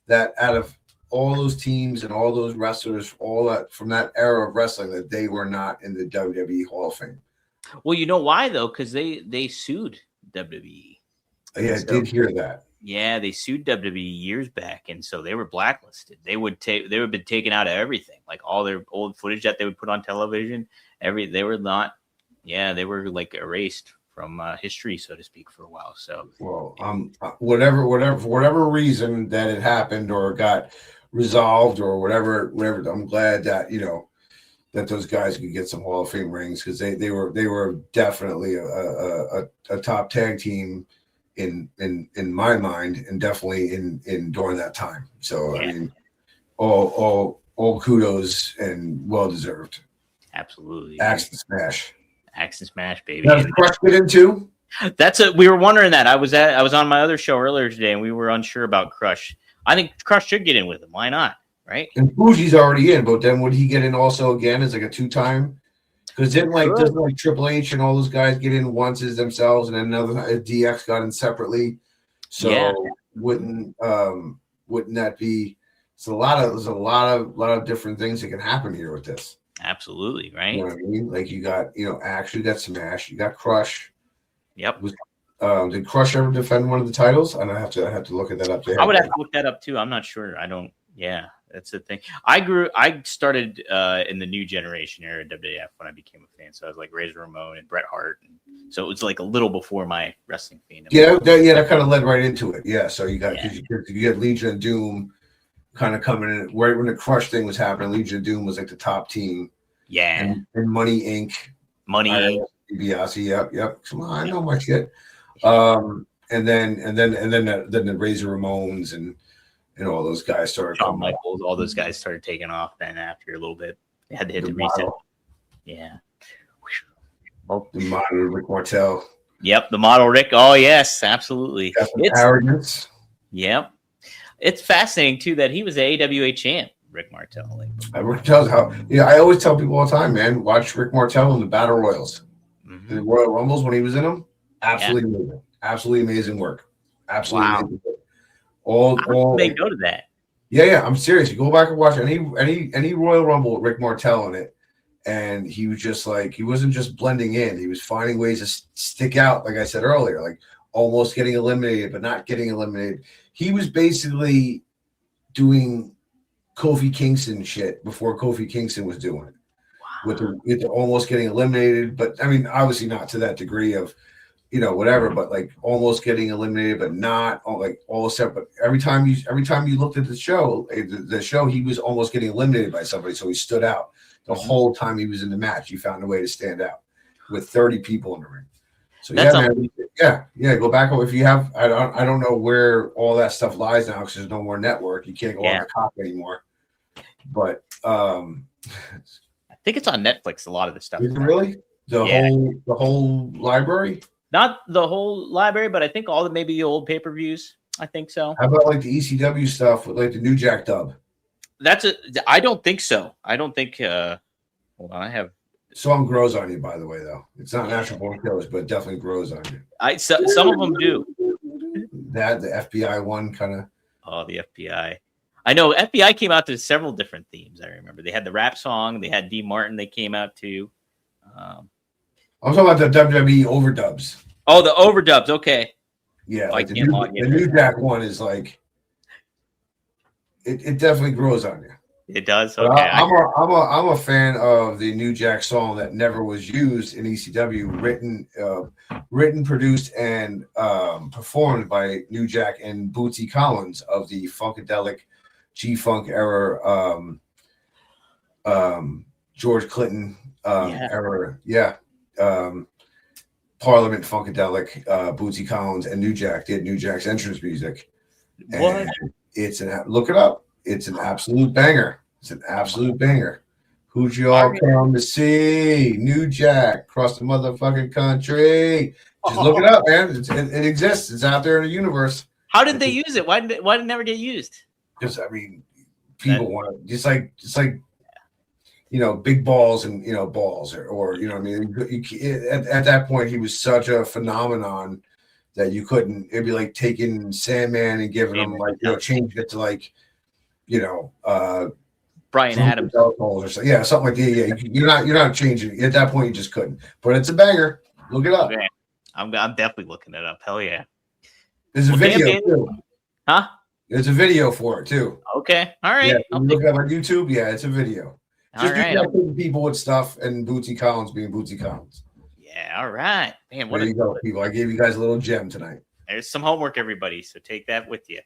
that out of all those teams and all those wrestlers, all that from that era of wrestling, that they were not in the WWE Hall of Fame. Well, you know why though? Because they sued WWE. Yeah, I did hear that. Yeah, they sued WWE years back, and so they were blacklisted. They would been taken out of everything, like all their old footage that they would put on television. They were like erased from history, so to speak, for a while. So, well, whatever, for whatever reason that it happened or got resolved or whatever. I'm glad that that those guys could get some Hall of Fame rings, because they were definitely a top tag team in my mind, and definitely in during that time. So yeah. I mean, all kudos and well deserved. Absolutely. Axe and Smash, baby. That's Crush get into. We were wondering that. I was on my other show earlier today, and we were unsure about Crush. I think Crush should get in with him. Why not? Right? And Fuji's already in, but then would he get in also again as like a 2-time? Because doesn't Triple H and all those guys get in once as themselves, and then another DX got in separately. So yeah. Wouldn't that be? There's a lot of different things that can happen here with this. Absolutely, right? You know what I mean? Like you got Axe, you got Smash, you got Crush. Yep. Did Crush ever defend one of the titles? And I have to look at that up. I would have to look that up too. I'm not sure. I don't. Yeah, that's the thing. I started in the new generation era of WWF when I became a fan. So I was like Razor Ramon and Bret Hart, and so it was like a little before my wrestling fandom. Yeah, that kind of led right into it. Yeah, so you got you get Legion of Doom kind of coming in right when the Crush thing was happening. Legion of Doom was like the top team. Yeah, and Money Inc. Money. DiBiase. Yep. Come on, I know my shit. And then the Razor Ramones and all those guys started. Shawn Michaels, all those guys started taking off. Then after a little bit, they had to hit the reset. Yeah. The model Rick Martel. Yep, the model Rick. Oh yes, absolutely. It's arrogance. Yep. It's fascinating too that he was the AWA champ, Rick Martel. Rick tells how. Yeah, I always tell people all the time, man. Watch Rick Martel in the Battle Royals, the Royal Rumbles when he was in them. Absolutely amazing. Absolutely amazing work. Absolutely amazing work. All they go to that. Yeah. I'm serious. You go back and watch any Royal Rumble with Rick Martel in it, and he was just like he wasn't just blending in. He was finding ways to stick out. Like I said earlier, like almost getting eliminated, but not getting eliminated. He was basically doing Kofi Kingston shit before Kofi Kingston was doing it. With the almost getting eliminated, but I mean, obviously not to that degree of, whatever, but like almost getting eliminated, but not like all separate. But every time you looked at the show, he was almost getting eliminated by somebody, so he stood out the whole time he was in the match. He found a way to stand out with 30 people in the ring. So go back if you have. I don't know where all that stuff lies now because there's no more network. You can't go on the cop anymore. But I think it's on Netflix. A lot of the stuff. Is it really the whole library? Not the whole library, but I think maybe the old pay-per-views. I think so. How about like the ECW stuff with like the New Jack dub? I don't think so. I don't think. Hold on, I have. Song grows on you, by the way, though. It's not Natural Born Killers, but it definitely grows on you. Some of them do. That the FBI one kind of. Oh, the FBI. I know FBI came out to several different themes. I remember they had the rap song. They had D. Martin. They came out to. I'm talking about the WWE overdubs. Oh, the overdubs. Okay. Yeah, like the New Jack one is like. It definitely grows on you. It does. Okay. I'm a fan of the New Jack song that never was used in ECW, written, produced, and performed by New Jack and Bootsy Collins of the Funkadelic G-Funk era, George Clinton era. Yeah. Parliament Funkadelic, Bootsy Collins, and New Jack did New Jack's entrance music. What? Look it up. It's an absolute banger. It's an absolute banger. Who'd you all come to see? New Jack across the motherfucking country. Just look it up, man. It exists. It's out there in the universe. How did they use it? Why did it never get used? Because I mean, people want to just like big balls and balls or I mean, at that point he was such a phenomenon that you couldn't. It'd be like taking Sandman and giving him changing it to like Brian Adams or something. Yeah, something like that. Yeah, you're not changing it. At that point you just couldn't. But it's a banger. Look it up. Okay. I'm definitely looking it up. Hell yeah. There's a video too. Huh? There's a video for it too. Okay. All right. Yeah, look up on YouTube. Yeah, it's a video. Just people with stuff and Bootsy Collins being Bootsy Collins. Yeah, all right. Man, there you go, people. I gave you guys a little gem tonight. There's some homework, everybody. So take that with you.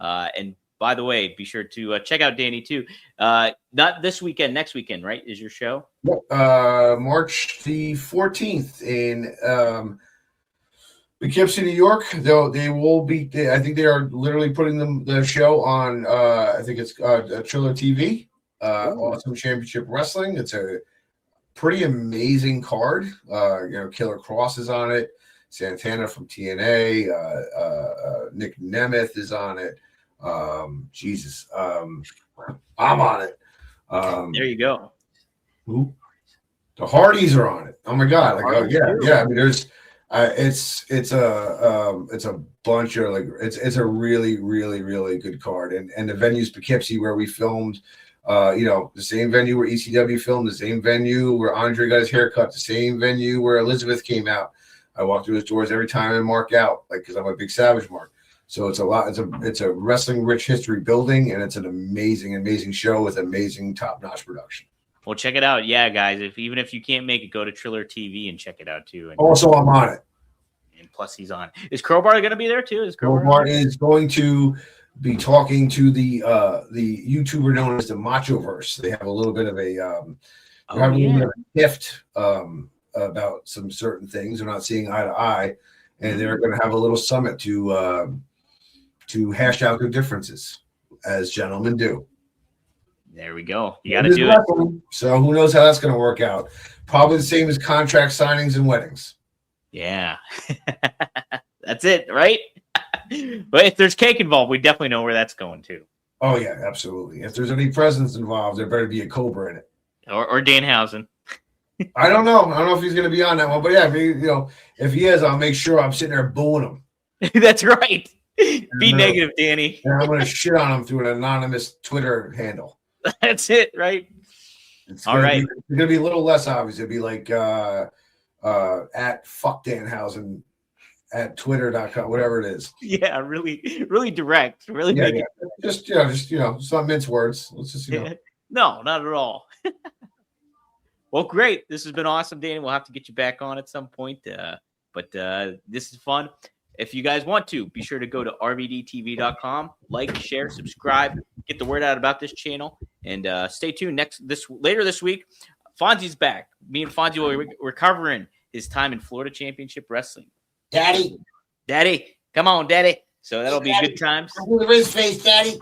And by the way, be sure to check out Danny too. Not this weekend, next weekend, right? Is your show? Yep. March the 14th in Poughkeepsie, New York. They will be. I think they are literally putting the show on. I think it's Triller TV. Awesome Championship Wrestling. It's a pretty amazing card. Killer Cross is on it. Santana from TNA. Nick Nemeth is on it. Jesus. I'm on it. There you go. Who? The Hardys are on it. Oh my God. Yeah. I mean, there's it's a bunch of it's a really, really, really good card. And the venue's Poughkeepsie where we filmed. The same venue where ECW filmed, the same venue where Andre got his haircut, the same venue where Elizabeth came out. I walk through his doors every time and mark out, like, because I'm a big Savage mark. So it's a lot. It's a wrestling rich history building, and it's an amazing show with amazing top notch production. Well, check it out. Yeah, guys. Even if you can't make it, go to Triller TV and check it out too. And Also, I'm on it. And plus, he's on. Is Crowbar going to be there too? Is Crowbar is going to be talking to the YouTuber known as the Machoverse. They have a little bit of a gift about some certain things. They're not seeing eye to eye, and they're going to have a little summit to hash out their differences, as gentlemen do. There we go. You got to do it. So who knows how that's going to work out? Probably the same as contract signings and weddings. Yeah, that's it, right? But if there's cake involved, we definitely know where that's going to. Oh yeah, absolutely. If there's any presents involved, there better be a Cobra in it, or Danhausen. I don't know. I don't know if he's going to be on that one, but yeah, if he is, I'll make sure I'm sitting there booing him. That's right. Be negative, Danny. And I'm going to shit on him through an anonymous Twitter handle. That's it, right? All right. It's going to be a little less obvious. It'd be like at fuck Danhausen at twitter.com, whatever it is. Yeah, really, really direct. Really yeah. Just it's not mince words. Let's just No, not at all. Well, great. This has been awesome, Danny. We'll have to get you back on at some point. But this is fun. If you guys want to, be sure to go to rvdtv.com, like, share, subscribe, get the word out about this channel, and stay tuned. Later this week, Fonzie's back. Me and Fonzie will we're covering his time in Florida Championship Wrestling. Daddy, come on, Daddy. So that'll be good times. Do the wrist face, Daddy.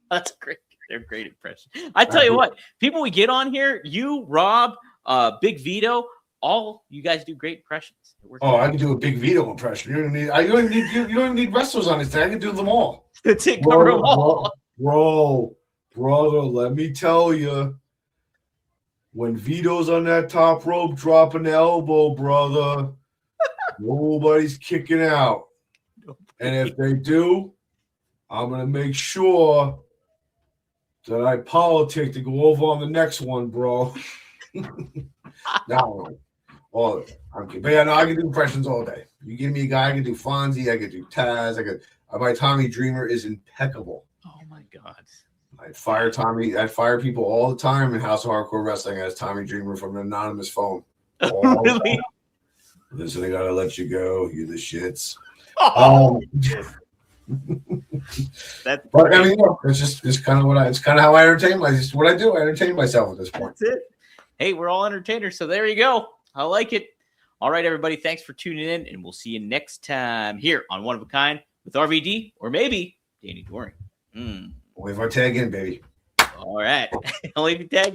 That's great. They're great impressions. I tell you what, people we get on here, you, Rob, Big Vito, all you guys do great impressions. I can do a Big Vito impression. You don't even need wrestlers on this thing. I can do them all. That's it. Cover them all. Brother, let me tell you, when Vito's on that top rope dropping the elbow, brother, nobody's kicking out. And if they do, I'm going to make sure that I politic to go over on the next one, bro. No, I'm kidding. But yeah, no, I can do impressions all day. You give me a guy, I can do Fonzie, I can do Taz, my Tommy Dreamer is impeccable. Oh my God. I fire people all the time in House of Hardcore Wrestling as Tommy Dreamer from an anonymous phone. Really? Listen, I gotta let you go. You're the shits. But I mean, it's kind of how I entertain myself. It's what I do. I entertain myself at this point. That's it. Hey, we're all entertainers, so there you go. I like it. All right, everybody, thanks for tuning in, and we'll see you next time here on One of a Kind with RVD or maybe Danny Doring. Wave our tag in, baby. All right. I'll leave you tag in.